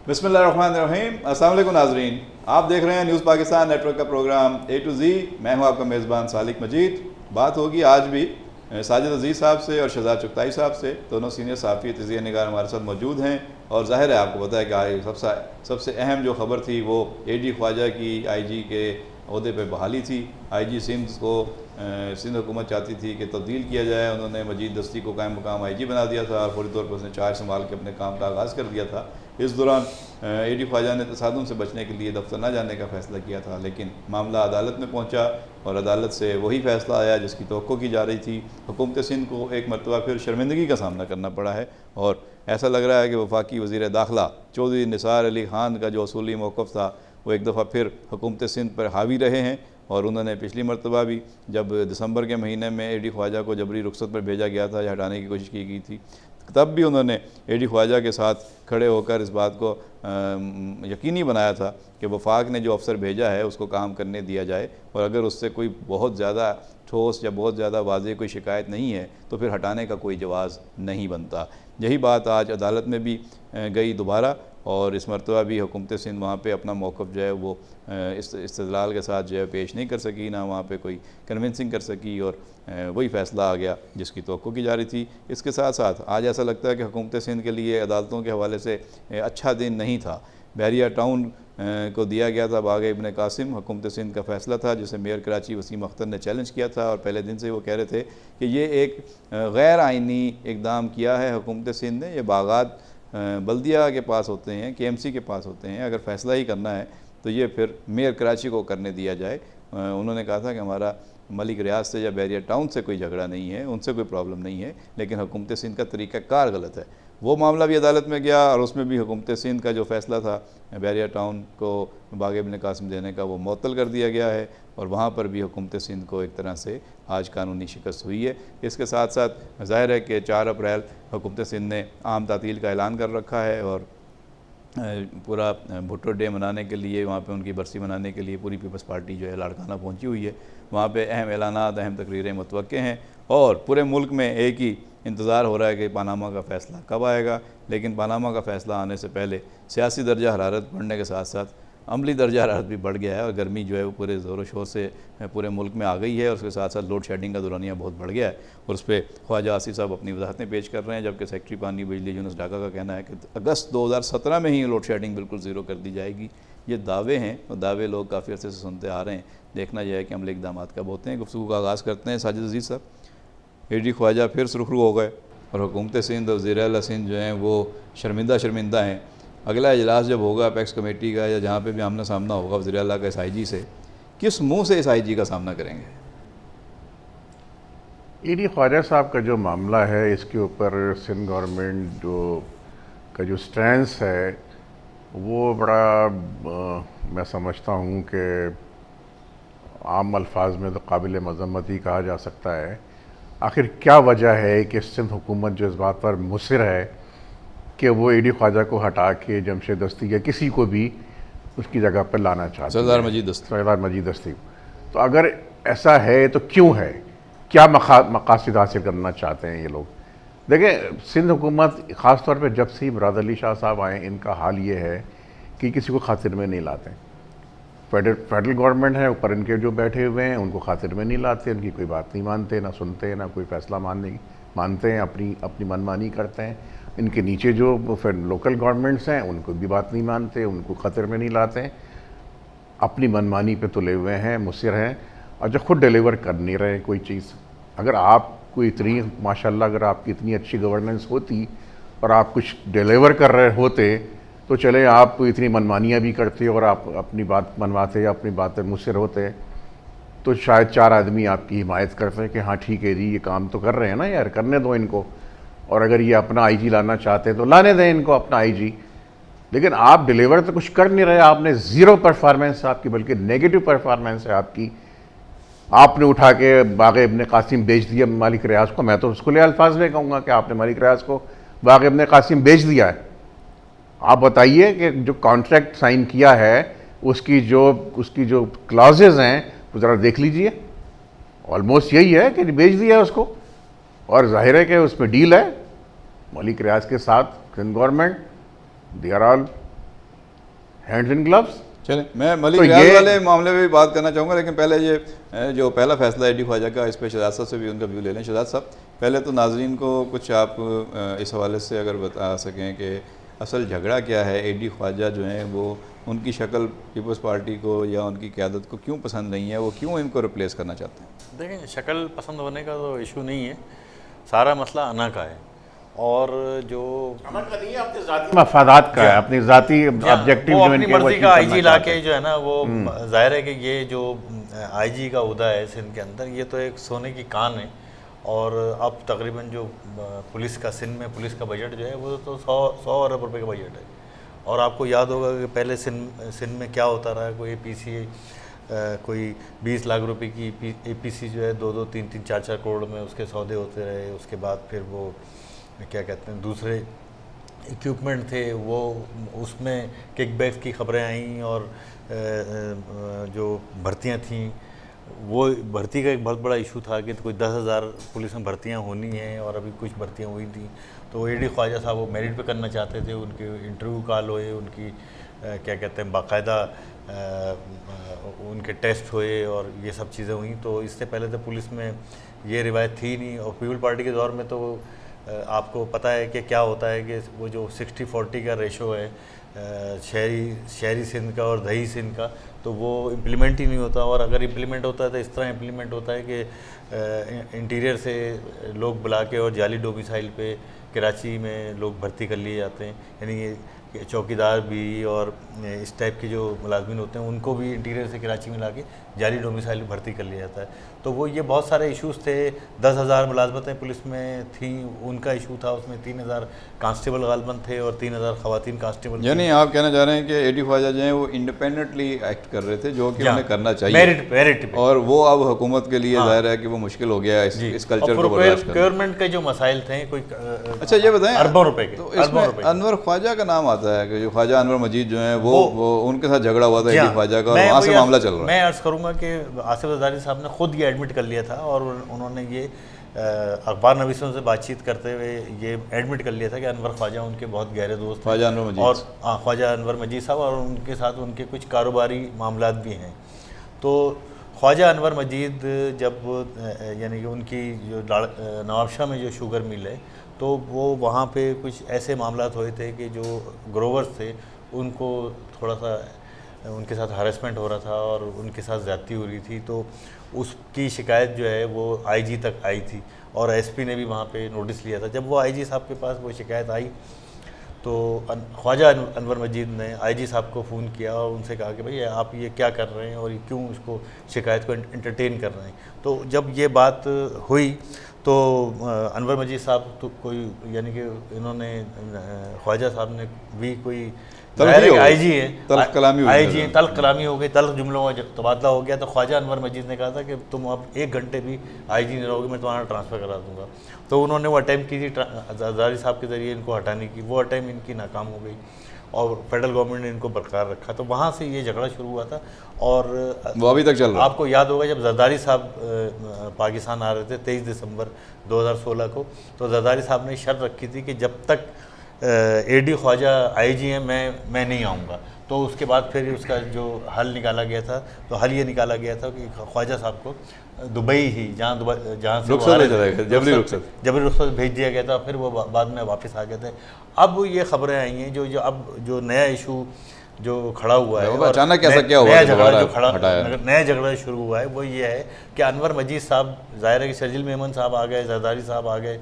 बिस्मिल्लाहिर्रहमानिर्रहीम। अस्सलाम वालेकुम नाज़रीन, आप देख रहे हैं न्यूज़ पाकिस्तान नेटवर्क का प्रोग्राम A to Z। मैं हूं आपका मेज़बान सालिक मजीद। बात होगी आज भी साजिद अजीज़ साहब से और शहजाद चुगताई साहब से। दोनों सीनियर सहाफ़ी तजिया निगार हमारे साथ मौजूद हैं और ज़ाहिर है आपको पता है कि आज सबसे अहम जो ख़बर थी वो AD ख्वाजा की IG के ओहदे पर बहाली थी। IG सिंध को सिंध हुकूमत चाहती थी कि तब्दील किया जाए। उन्होंने मजीद दस्ती को कायम मुकाम IG बना दिया था और फौरी तौर पर उसने चार्ज संभाल के अपने काम का आगाज़ कर दिया था। इस दौरान AD ख्वाजा ने तसादुम से बचने के लिए दफ्तर न जाने का फ़ैसला किया था, लेकिन मामला अदालत में पहुंचा और अदालत से वही फ़ैसला आया जिसकी तवक्को की जा रही थी। हुकूमत सिंध को एक मरतबा फिर शर्मिंदगी का सामना करना पड़ा है और ऐसा लग रहा है कि वफाकी वज़ीर दाखिला चौधरी निसार अली ख़ान का जो असूली मौक़िफ़ था वो एक दफ़ा फिर हुकूमत सिंध पर हावी रहे हैं। और उन्होंने पिछली मरतबा भी जब दिसंबर के महीने में AD ख्वाजा को जबरी रुखसत पर भेजा गया था या हटाने की कोशिश की गई थी, तब भी उन्होंने AD ख्वाजा के साथ खड़े होकर इस बात को यकीनी बनाया था कि वफाक ने जो अफसर भेजा है उसको काम करने दिया जाए और अगर उससे कोई बहुत ज़्यादा ठोस या बहुत ज़्यादा वाज़ेह कोई शिकायत नहीं है तो फिर हटाने का कोई जवाज़ नहीं बनता। यही बात आज अदालत में भी गई दोबारा और इस मरतबा भी हुकूमत सिंध वहाँ पे अपना मौक़िफ़ जो है वो इस इस्तदलाल के साथ जो है पेश नहीं कर सकी, ना वहाँ पे कोई कन्विंसिंग कर सकी और वही फ़ैसला आ गया जिसकी तवक्को की जा रही थी। इसके साथ साथ आज ऐसा लगता है कि हुकूमत सिंध के लिए अदालतों के हवाले से अच्छा दिन नहीं था। बहरिया टाउन को दिया गया था बाग़ इब्न कासिम, हुकूमत सिंध का फ़ैसला था जिसे मेयर कराची वसीम अख्तर ने चैलेंज किया था और पहले दिन से वो कह रहे थे कि ये एक गैर आइनी इक़दाम किया है हुकूमत सिंध ने। ये बागात बल्दिया के पास होते हैं, KMC के पास होते हैं, अगर फ़ैसला ही करना है तो ये फिर मेयर कराची को करने दिया जाए। उन्होंने कहा था कि हमारा मलिक रियाज से या बहरिया टाउन से कोई झगड़ा नहीं है, उनसे कोई प्रॉब्लम नहीं है, लेकिन हुकूमत सिंध का तरीक़ाकार गलत है। वो मामला भी अदालत में गया और उसमें भी हुकूमत सिंध का जो फ़ैसला था बहरिया टाउन को बाग़ इब्न कासिम देने का वो मुअत्तल कर दिया गया है और वहाँ पर भी हुकूमत सिंध को एक तरह से आज कानूनी शिकस्त हुई है। इसके साथ साथ ज़ाहिर है कि 4 अप्रैल हुकूमत सिंध ने आम तातील का ऐलान कर रखा है और पूरा भुट्टो डे मनाने के लिए, वहाँ पे उनकी बरसी मनाने के लिए पूरी पीपल्स पार्टी जो है लाड़काना पहुँची हुई है। वहाँ पे अहम ऐलानात, अहम तकरीरें मुतवक्के हैं और पूरे मुल्क में एक ही इंतज़ार हो रहा है कि पानामा का फ़ैसला कब आएगा। लेकिन पानामा का फ़ैसला आने से पहले सियासी दर्जा हरारत बढ़ने के साथ साथ अमली दर्जा हरारत भी बढ़ गया है और गर्मी जो है वो पूरे ज़ोर शोर से पूरे मुल्क में आ गई है और उसके साथ साथ लोड शेडिंग का दौरानिया बहुत बढ़ गया है और उस पर ख्वाजा आसिफ साहब अपनी वजाहतें पेश कर रहे हैं, जबकि सेक्रेटरी पानी बिजली यूनुस ढाका का कहना है कि अगस्त 2017 में ही लोड शेडिंग बिल्कुल ज़ीरो कर दी जाएगी। ये दावे हैं और दावे लोग काफ़ी अर्से से सुनते आ रहे हैं, देखना यह है कि अमले इक़दाम कब होते हैं। गुफ्तगू का आगाज़ करते हैं। साजिद अजीज़ साहब, AD ख्वाजा फिर सुरखरू हो गए और हुकूमत सिंध और वज़ीर आला सिंध जो हैं वो शर्मिंदा हैं। अगला इजलास जब होगा अपेक्स कमेटी का या जहाँ पे भी आमना सामना होगा वज़ीर आला का इस IG से, किस मुंह से इस IG का सामना करेंगे? AD ख्वाजा साहब का जो मामला है इसके ऊपर सिंध गवर्नमेंट का जो स्टैंस है वो बड़ा मैं समझता हूँ कि आम अल्फाज में तो काबिल मज़म्मत ही कहा जा सकता है। आखिर क्या वजह है कि सिंध हुकूमत जो इस बात पर मुसिर है कि वो AD ख्वाजा को हटा के जमशेद दस्ती या किसी को भी उसकी जगह पर लाना चाहते हैं, सरदार मजीद दस्ती। तो अगर ऐसा है तो क्यों है, क्या मकासद हासिल करना चाहते हैं ये लोग? देखें, सिंध हुकूमत ख़ास तौर पे जब से मुराद अली शाह साहब आए इनका हाल ये है कि किसी को खातिर में नहीं लाते। फेडरल गवर्नमेंट है, ऊपर इनके जो बैठे हुए हैं उनको खातिर में नहीं लाते, उनकी कोई बात नहीं मानते, ना सुनते, ना कोई फ़ैसला मानते हैं, अपनी मनमानी करते हैं। इनके नीचे जो फिर लोकल गवर्नमेंट्स हैं उनको भी बात नहीं मानते, उनको खतर में नहीं लाते, अपनी मनमानी पे तुले हुए हैं, मुसिर हैं और जो खुद डिलीवर कर नहीं रहे कोई चीज़। अगर आपको इतनी माशाल्लाह अगर आपकी इतनी अच्छी गवर्नेंस होती और आप कुछ डिलीवर कर रहे होते तो चले, आप इतनी मनमानियाँ भी करते और आप अपनी बात मनवाते या अपनी बात पर मुसिर होते तो शायद 4 आदमी आपकी हिमायत करते हैं कि हाँ ठीक है जी ये काम तो कर रहे हैं ना यार, करने दो इनको, और अगर ये अपना IG लाना चाहते हैं तो लाने दें इनको अपना IG। लेकिन आप डिलीवर तो कुछ कर नहीं रहे, आपने ज़ीरो परफॉर्मेंस आपकी, बल्कि नेगेटिव परफॉर्मेंस है आपकी। आपने उठा के बाग़ इब्न कासिम बेच दिया मलिक रियाज को। मैं तो खुले अल्फाज में कहूँगा कि आपने मलिक रियाज को बाग़ इब्न कासिम बेच दिया है। आप बताइए कि जो कॉन्ट्रैक्ट साइन किया है उसकी जो क्लॉजेज़ हैं वो ज़रा देख लीजिए, ऑलमोस्ट यही है कि बेच दिया है उसको। और जाहिर है कि उसमें डील है मलिक रियाज के साथ, Sindh government, they are all hands in gloves. चलें, मैं मलिक तो रियाज ये- वाले मामले में भी बात करना चाहूँगा, लेकिन पहले ये जो पहला फैसला एडी ख्वाजा का, इस पर शहजाद साहब से भी उनका व्यू ले लें। शहजाद साहब, पहले तो नाजरीन को कुछ आप इस हवाले से अगर बता सकें कि असल झगड़ा क्या है, एडी ख्वाजा जो हैं वो उनकी शक्ल पीपल्स पार्टी को या उनकी क़यादत को क्यों पसंद नहीं है, वो क्यों इनको रिप्लेस करना चाहते हैं? देखें, शक्ल पसंद होने का तो इशू नहीं है, सारा मसला अना का है। और जो मफादात का है, अपनी ज़ाती ऑब्जेक्टिव वो जो अपनी इनके वो मर्जी अचीव का करना आईजी ला चाहते के हैं। जो है ना, वो जाहिर है कि ये जो आईजी का उहदा है सिंध के अंदर, ये तो एक सोने की कान है। और अब तकरीबन जो पुलिस का, सिंध में पुलिस का बजट जो है वो तो 100 अरब रुपए का बजट है। और आपको याद होगा कि पहले सिंध में क्या होता रहा, कोई APC कोई 20 लाख रुपए की APC जो है 2-2, 3-3, 4-4 करोड़ में उसके सौदे होते रहे। उसके बाद फिर वो क्या कहते हैं, दूसरे इक्विपमेंट थे, वो उसमें किकबैक्स की खबरें आईं। और जो भर्तियां थीं, वो भर्ती का एक बहुत बड़ा इशू था कि कोई 10,000 पुलिस में भर्तियां होनी हैं, और अभी कुछ भर्तियां हुई थी। तो एडी ख्वाजा साहब वो मेरिट पे करना चाहते थे, उनके इंटरव्यू कॉल हुए, उनकी क्या कहते हैं बाकायदा उनके टेस्ट हुए और ये सब चीज़ें हुई। तो इससे पहले तो पुलिस में ये रिवायत थी नहीं। और पीपल पार्टी के दौर में तो आपको पता है कि क्या होता है कि वो जो 60-40 का रेशो है शहरी सिंध का और दही सिंध का, तो वो इम्प्लीमेंट ही नहीं होता। और अगर इम्प्लीमेंट होता है तो इस तरह इम्प्लीमेंट होता है कि इंटीरियर से लोग बुला के और जाली डोमिसाइल पे कराची में लोग भर्ती कर लिए जाते हैं। यानी ये चौकीदार भी और इस टाइप के जो मुलाजमिन होते हैं उनको भी इंटीरियर से कराची में लाके जाली डोमिसाइल में भर्ती कर लिया जाता है। तो वो ये बहुत सारे इश्यूज़ थे। 10,000 मुलाजमतें पुलिस में थी, उनका इशू था। उसमें 3,000 कांस्टेबल गालबन थे और 3,000 ख़वातीन कांस्टेबल। यानी आप कहना चाह रहे हैं कि एडी ख्वाजा जो हैं वो इंडिपेंडेंटली एक्ट कर रहे थे, जो कि उन्हें करना चाहिए मेरिट पे। और वो अब हुकूमत के लिए जाहिर है कि वो मुश्किल हो गया इस कल्चर को बर्दाश्त करना। गवर्नमेंट के जो मसाइल थे कोई अच्छा ये बताएं, अरबों रुपए के, तो इसमें अनवर ख्वाजा का नाम आता है कि जो ख्वाजा अनवर मजीद जो हैं वो उनके साथ झगड़ा हुआ था एडी ख्वाजा का, और वहाँ से मामला चल रहा है। मैं अर्ज़ करूँगा कि आसिफ ज़रदारी साहब ने खुद ये एडमिट कर लिया था और उन्होंने ये अखबार नवीसों से बातचीत करते हुए ये एडमिट कर लिया था कि अनवर ख्वाजा उनके बहुत गहरे दोस्त ख्वाजा अनवर मजीद, और ख्वाजा अनवर मजीद साहब, और उनके साथ उनके कुछ कारोबारी मामलात भी हैं। तो ख्वाजा अनवर मजीद जब यानी कि उनकी जो नवाबशाह में जो शुगर मिल है, तो वो वहाँ पे कुछ ऐसे मामलात हुए थे कि जो ग्रोवर्स थे उनको थोड़ा सा उनके साथ हरासमेंट हो रहा था और उनके साथ ज़्यादती हो रही थी। तो उसकी शिकायत जो है वो आईजी तक आई थी और एसपी ने भी वहाँ पे नोटिस लिया था। जब वो आईजी साहब के पास वो शिकायत आई तो ख्वाजा अनवर मजीद ने आईजी साहब को फ़ोन किया और उनसे कहा कि भाई आप ये क्या कर रहे हैं और ये क्यों इसको शिकायत को एंटरटेन कर रहे हैं। तो जब ये बात हुई तो अनवर मजीद साहब तो कोई यानी कि इन्होंने ख्वाजा साहब ने भी कोई आईजी है, तल्ख कलामी हो गई, तल्ख जुमलों का तबादला हो गया। तो ख्वाजा अनवर मजीद ने कहा था कि तुम अब 1 घंटे भी आईजी नहीं रहोगे, मैं तुम्हारा ट्रांसफ़र करा दूंगा। तो उन्होंने वो अटैम्प्ट की थी ज़रदारी साहब के ज़रिए इनको हटाने की, वो अटैम्प्ट इनकी नाकाम हो गई और फेडरल गवर्नमेंट ने इनको बरकरार रखा। तो वहाँ से ये झगड़ा शुरू हुआ था और वो अभी तक चल रहा है। आपको याद होगा जब जरदारी साहब पाकिस्तान आ रहे थे 23 दिसंबर 2016 को, तो जरदारी साहब ने शर्त रखी थी कि जब तक एडी ख्वाजा आईजी हैं मैं नहीं आऊँगा। तो उसके बाद फिर उसका जो हल निकाला गया था, तो हल ये निकाला गया था कि ख्वाजा साहब को दुबई ही जहाँ से जबरी रुखसत भेज दिया गया था। फिर वो बाद में वापस आ गए थे। अब ये खबरें आई हैं जो नया इशू जो खड़ा हुआ है, अचानक ऐसा क्या हुआ, नया झगड़ा शुरू हुआ है, वो ये है कि अनवर मजीद साहब, जाहिर है कि शर्जील मेमन साहब आ गए, जरदारी साहब आ गए,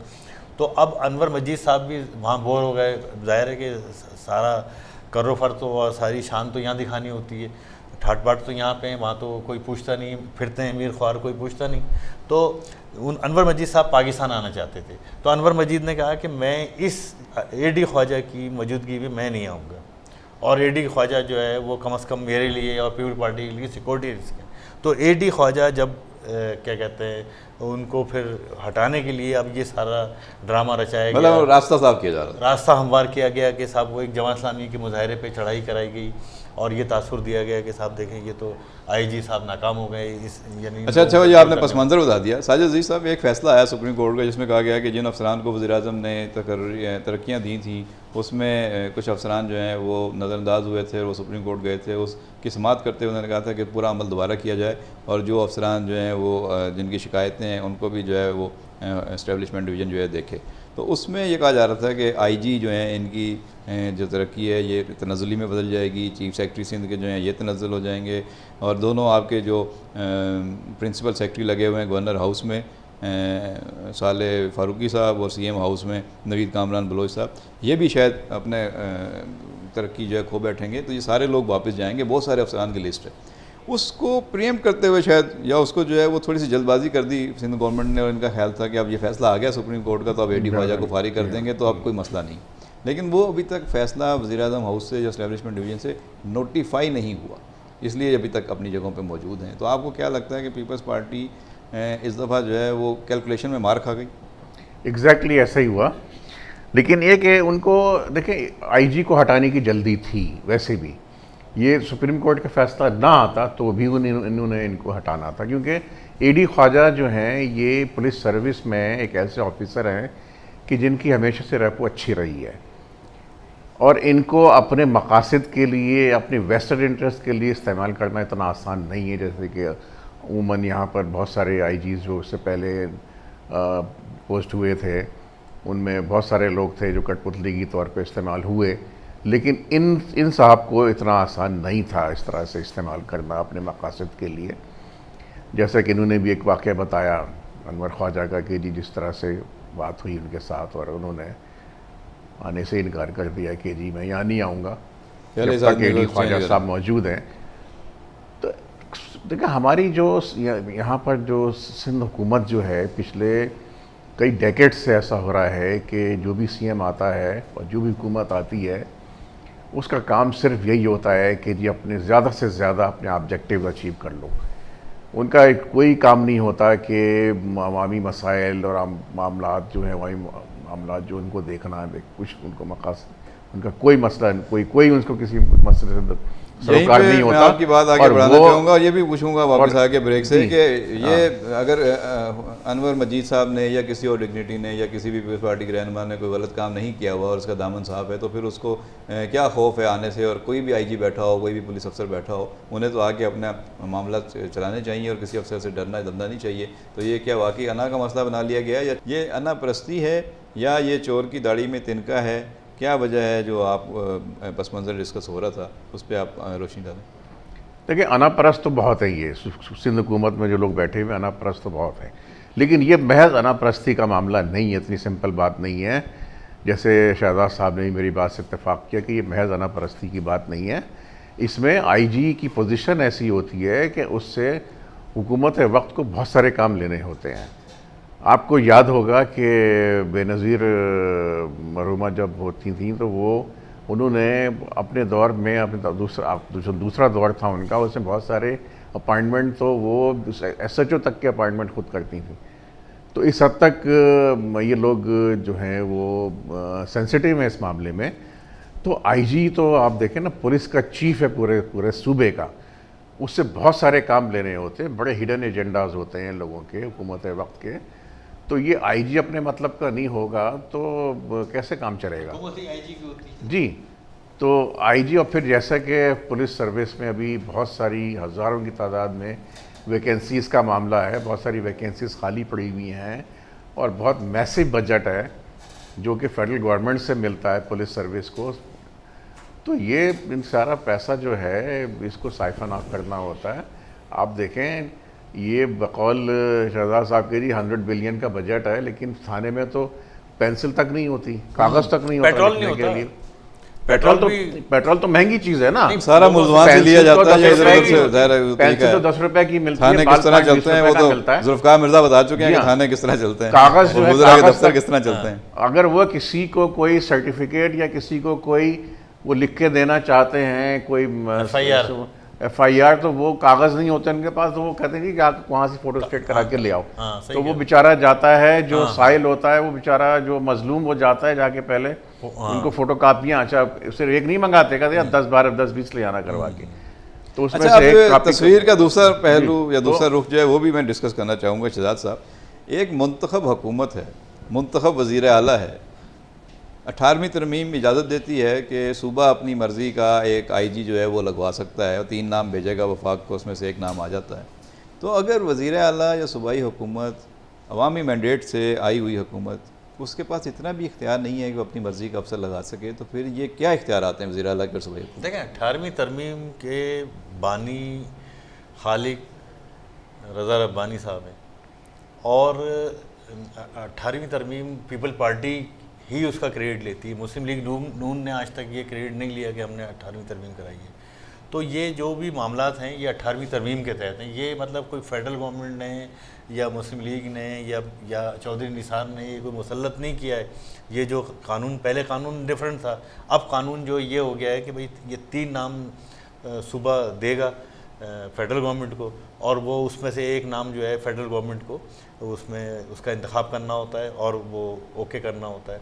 तो अब अनवर मजीद साहब भी वहाँ बोर हो गए। जाहिर है कि सारा करोफर तो और सारी शान तो यहाँ दिखानी होती है, ठाट बाट तो यहाँ पे हैं, वहाँ तो कोई पूछता नहीं, फिरते हैं अमीर ख्वार, कोई पूछता नहीं। तो अनवर मजीद साहब पाकिस्तान आना चाहते थे। तो अनवर मजीद ने कहा कि मैं इस एडी ख्वाजा की मौजूदगी में मैं नहीं आऊँगा, और एडी ख्वाजा जो है वो कम से कम मेरे लिए और पीपल पार्टी के लिए सिक्योरिटी रिस्क है। तो एडी ख्वाजा जब क्या कहते हैं उनको फिर हटाने के लिए अब ये सारा ड्रामा रचाया गया, मतलब रास्ता साफ किया जा रहा था। रास्ता हमवार किया गया कि साहब वो एक जमात इस्लामी के मुजाहरे पे चढ़ाई कराई गई और ये तासुर दिया गया कि साहब देखें ये तो आईजी साहब नाकाम हो गए इस यानी अच्छा ये आपने पस मंज़र बता दिया। साजिद अजीज़ साहब, एक फ़ैसला आया सुप्रीम कोर्ट का जिसमें कहा गया कि जिन अफसरान को वज़ीर-ए-आज़म ने तरक्कियाँ दी थी उसमें कुछ अफसरान जो हैं वो नज़रअंदाज हुए थे और वो सुप्रीम कोर्ट गए थे। उसकी समाअत करते हुए उन्होंने कहा था कि पूरा अमल दोबारा किया जाए और जो अफसरान जो हैं वो जिनकी शिकायतें हैं उनको भी जो है वो एस्टेब्लिशमेंट डिवीज़न जो है देखे। तो उसमें ये कहा जा रहा था कि आईजी जो हैं इनकी जो तरक्की है ये तनज़्ज़ुली में बदल जाएगी, चीफ सेक्रेटरी सिंध के जो हैं ये तनज़्ज़ुल हो जाएंगे और दोनों आपके जो प्रिंसिपल सेक्रेटरी लगे हुए हैं गवर्नर हाउस में साले फारूकी साहब और सीएम हाउस में नवीद कामरान बलोच साहब, ये भी शायद अपने तरक्की जो है खो बैठेंगे। तो ये सारे लोग वापस जाएंगे, बहुत सारे अफसरान की लिस्ट है। उसको प्रियम करते हुए शायद या उसको जो है वो थोड़ी सी जल्दबाजी कर दी सिंध गवर्नमेंट ने और इनका ख्याल था कि अब ये फैसला आ गया सुप्रीम कोर्ट का तो अब एडी ख्वाजा को फारिग कर देंगे तो अब कोई मसला नहीं। लेकिन वो अभी तक फ़ैसला वज़ीर-ए-आज़म हाउस से या एस्टेब्लिशमेंट डिवीज़न से नोटिफाई नहीं हुआ, इसलिए अभी तक अपनी जगहों पे मौजूद हैं। तो आपको क्या लगता है कि पीपल्स पार्टी इस दफ़ा जो है वो कैलकुलेशन में मार खा गई? एग्जैक्टली ऐसा ही हुआ। लेकिन ये कि उनको देखें आईजी को हटाने की जल्दी थी, वैसे भी ये सुप्रीम कोर्ट का फैसला ना आता तो भी इन्होंने इनको हटाना था, क्योंकि एडी ख्वाजा जो हैं ये पुलिस सर्विस में एक ऐसे ऑफिसर हैं कि जिनकी हमेशा से रेपो अच्छी रही है और इनको अपने मकासद के लिए, अपने वेस्टेड इंटरेस्ट के लिए इस्तेमाल करना इतना आसान नहीं है। जैसे कि उमूमन यहाँ पर बहुत सारे आईजीज़ जो उससे पहले पोस्ट हुए थे उनमें बहुत सारे लोग थे जो कठपुतली के तौर पे इस्तेमाल हुए, लेकिन इन साहब को इतना आसान नहीं था इस तरह से इस्तेमाल करना अपने मकासद के लिए। जैसा कि इन्होंने भी एक वाक़या बताया अनवर ख्वाजा का कि जी जिस तरह से बात हुई उनके साथ और उन्होंने आने से इनकार कर दिया कि जी मैं यहाँ नहीं आऊँगा जब तक एडी ख्वाजा साहब मौजूद हैं। तो देखिए हमारी जो यहाँ पर जो सिंध हुकूमत जो है पिछले कई डेकेड से ऐसा हो रहा है कि जो भी सीएम आता है और जो भी हुकूमत आती है उसका काम सिर्फ यही होता है कि जी अपने ज़्यादा से ज़्यादा अपने ऑब्जेक्टिव अचीव कर लो। उनका कोई काम नहीं होता कि अवामी मसाइल और मामलात जो हैं वही मामलात जो उनको देखना है कुछ उनको मकासद उनका कोई मसला कोई उनको किसी मसले से सरोकार नहीं होता। मैं आपकी बात आगे बढ़ाना चाहूँगा और ये भी पूछूंगा वापस आके ब्रेक से कि ये अगर अनवर मजीद साहब ने या किसी और डिग्निटी ने या किसी भी पीपल्स पार्टी के रहनुमा ने कोई गलत काम नहीं किया हुआ और उसका दामन साफ है तो फिर उसको क्या खौफ है आने से। और कोई भी आईजी बैठा हो, कोई भी पुलिस अफसर बैठा हो, उन्हें तो आके अपना मामला चलाने चाहिए और किसी अफसर से डरना धमना नहीं चाहिए। तो ये क्या वाकई अना का मसला बना लिया गया या ये अना परस्ती है या ये चोर की दाढ़ी में तिनका है? क्या वजह है जो आप पस मंज़र डिस्कस हो रहा था उस पर आप रोशनी डालें? देखिए अनापरस्त तो बहुत है, ये सिंध हुकूमत में जो लोग बैठे हुए अनापरस्त तो बहुत है, लेकिन ये महज अनापरस्ती का मामला नहीं है, इतनी सिंपल बात नहीं है। जैसे शहजाद साहब ने भी मेरी बात से इत्तेफाक किया कि ये महज अनापरस्ती की बात नहीं है। इसमें आईजी की पोजीशन ऐसी होती है कि उससे हुकूमत वक्त को बहुत सारे काम लेने होते हैं। आपको याद होगा कि बेनज़ीर मरहुमा जब होती थी तो उन्होंने अपने दौर में अपने दूसरा दौर था उनका, उसमें बहुत सारे अपॉइंटमेंट तो वो SHO तक के अपॉइंटमेंट खुद करती थी। तो इस हद तक ये लोग जो हैं वो सेंसिटिव हैं इस मामले में। तो आईजी तो आप देखें ना पुलिस का चीफ है पूरे सूबे का, उससे बहुत सारे काम लेने होते हैं, बड़े हिडन एजेंडाज होते हैं लोगों के हुकूमत वक्त के। तो ये आईजी अपने मतलब का नहीं होगा तो कैसे काम चलेगा? आईजी की होती है जी। तो आईजी और फिर जैसा कि पुलिस सर्विस में अभी बहुत सारी हज़ारों की तादाद में वैकेंसीज़ का मामला है, बहुत सारी वैकेंसीज़ खाली पड़ी हुई हैं और बहुत मैसिव बजट है जो कि फेडरल गवर्नमेंट से मिलता है पुलिस सर्विस को। तो ये सारा पैसा जो है इसको साइफन ऑफ करना होता है। आप देखें ये बकौल शहजाद साहब के जी 100 बिलियन का बजट है, लेकिन थाने में तो पेंसिल तक नहीं होती, कागज़ तक नहीं होता लिखने के लिए। पेट्रोल तो महंगी चीज़ है ना, सारा मुल्ज़मान से लिया जाता है। पेंसिल तो 10 रुपए की मिलती है। थाने किस तरह चलते हैं वो तो जुल्फ़िकार मिर्ज़ा बता चुके हैं कि थाने किस तरह चलते हैं, कागज़ जो है दफ्तर किस तरह चलते हैं। अगर वो किसी को कोई सर्टिफिकेट या किसी को कोई वो लिख के देना चाहते हैं, कोई FIR तो वो कागज़ नहीं होते उनके पास, तो वो कहते हैं कि आप वहाँ से फ़ोटो स्टेट करा के ले आओ। हाँ, सही तो वो कह बेचारा जाता है, जो साइल होता है वो बेचारा जो मजलूम, वो जाता है जाके पहले उनको फ़ोटो कापियाँ, अच्छा सिर्फ एक नहीं मंगाते, कहते यार 10-12 10-20 ले आना करवा के। तो उसमें अच्छा, से एक अब कापी तस्वीर का दूसरा पहलू या दूसरा रुख जो है वो भी मैं डिस्कस करना चाहूँगा शहजाद साहब। एक मुंतखब हुकूमत है, मुंतखब वज़ीर आला है, 18वीं तरमीम इजाज़त देती है कि सूबा अपनी मर्ज़ी का एक IG जो है वो लगवा सकता है और 3 नाम भेजेगा वफाक को, उसमें से एक नाम आ जाता है। तो अगर वज़ीर आला या सूबाई हुकूमत अवामी मैंडेट से आई हुई हुकूमत, उसके पास इतना भी इख्तियार नहीं है कि वो अपनी मर्ज़ी का अफसर लगा सके, तो फिर ये क्या इख्तियार आते हैं वज़ीर आला के और सूबाई हुकूमत? देखें, 18वीं तरमीम के बानी खालिक रज़ा रब्बानी साहब हैं और 18वीं तरमीम पीपल पार्टी ही उसका क्रेडिट लेती है। मुस्लिम लीग नून ने आज तक ये क्रेडिट नहीं लिया कि हमने 18वीं तरमीम कराई है। तो ये जो भी मामलात हैं ये 18वीं तरमीम के तहत हैं। ये मतलब कोई फेडरल गवर्नमेंट ने या मुस्लिम लीग ने या चौधरी निसार ने ये कोई मुसल्लत नहीं किया है। ये जो कानून, पहले कानून डिफरेंट था, अब कानून जो ये हो गया है कि भाई ये 3 नाम सूबा देगा फेडरल गवर्नमेंट को, और वो उसमें से एक नाम जो है फेडरल गवर्नमेंट को उसमें उसका इंतखाब करना होता है और वो ओके करना होता है।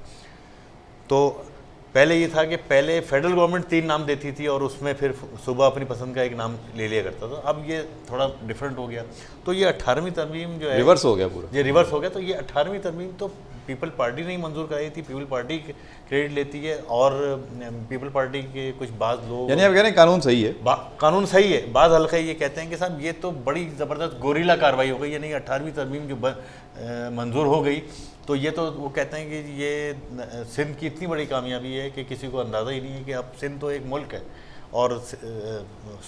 तो पहले ये था कि पहले फेडरल गवर्नमेंट 3 नाम देती थी और उसमें फिर सूबा अपनी पसंद का एक नाम ले लिया करता था। अब ये थोड़ा डिफरेंट हो गया। तो ये 18वीं तरमीम जो है रिवर्स हो गया पूरा, ये रिवर्स हो गया। तो ये 18वीं तरमीम तो पीपल पार्टी ने ही मंजूर कराई थी, पीपल पार्टी क्रेडिट लेती है और पीपल पार्टी के कुछ बाज़ लोग, यानी आप कह रहे हैं कानून सही है? कानून सही है। बाज़ हल्के ये कहते हैं कि साहब ये तो बड़ी ज़बरदस्त गोरीला कार्रवाई हो गई, यानी 18वीं तरमीम जो मंजूर हो गई, तो ये तो वो कहते हैं कि ये सिंध की इतनी बड़ी कामयाबी है कि किसी को अंदाज़ा ही नहीं है कि अब सिंध तो एक मुल्क है और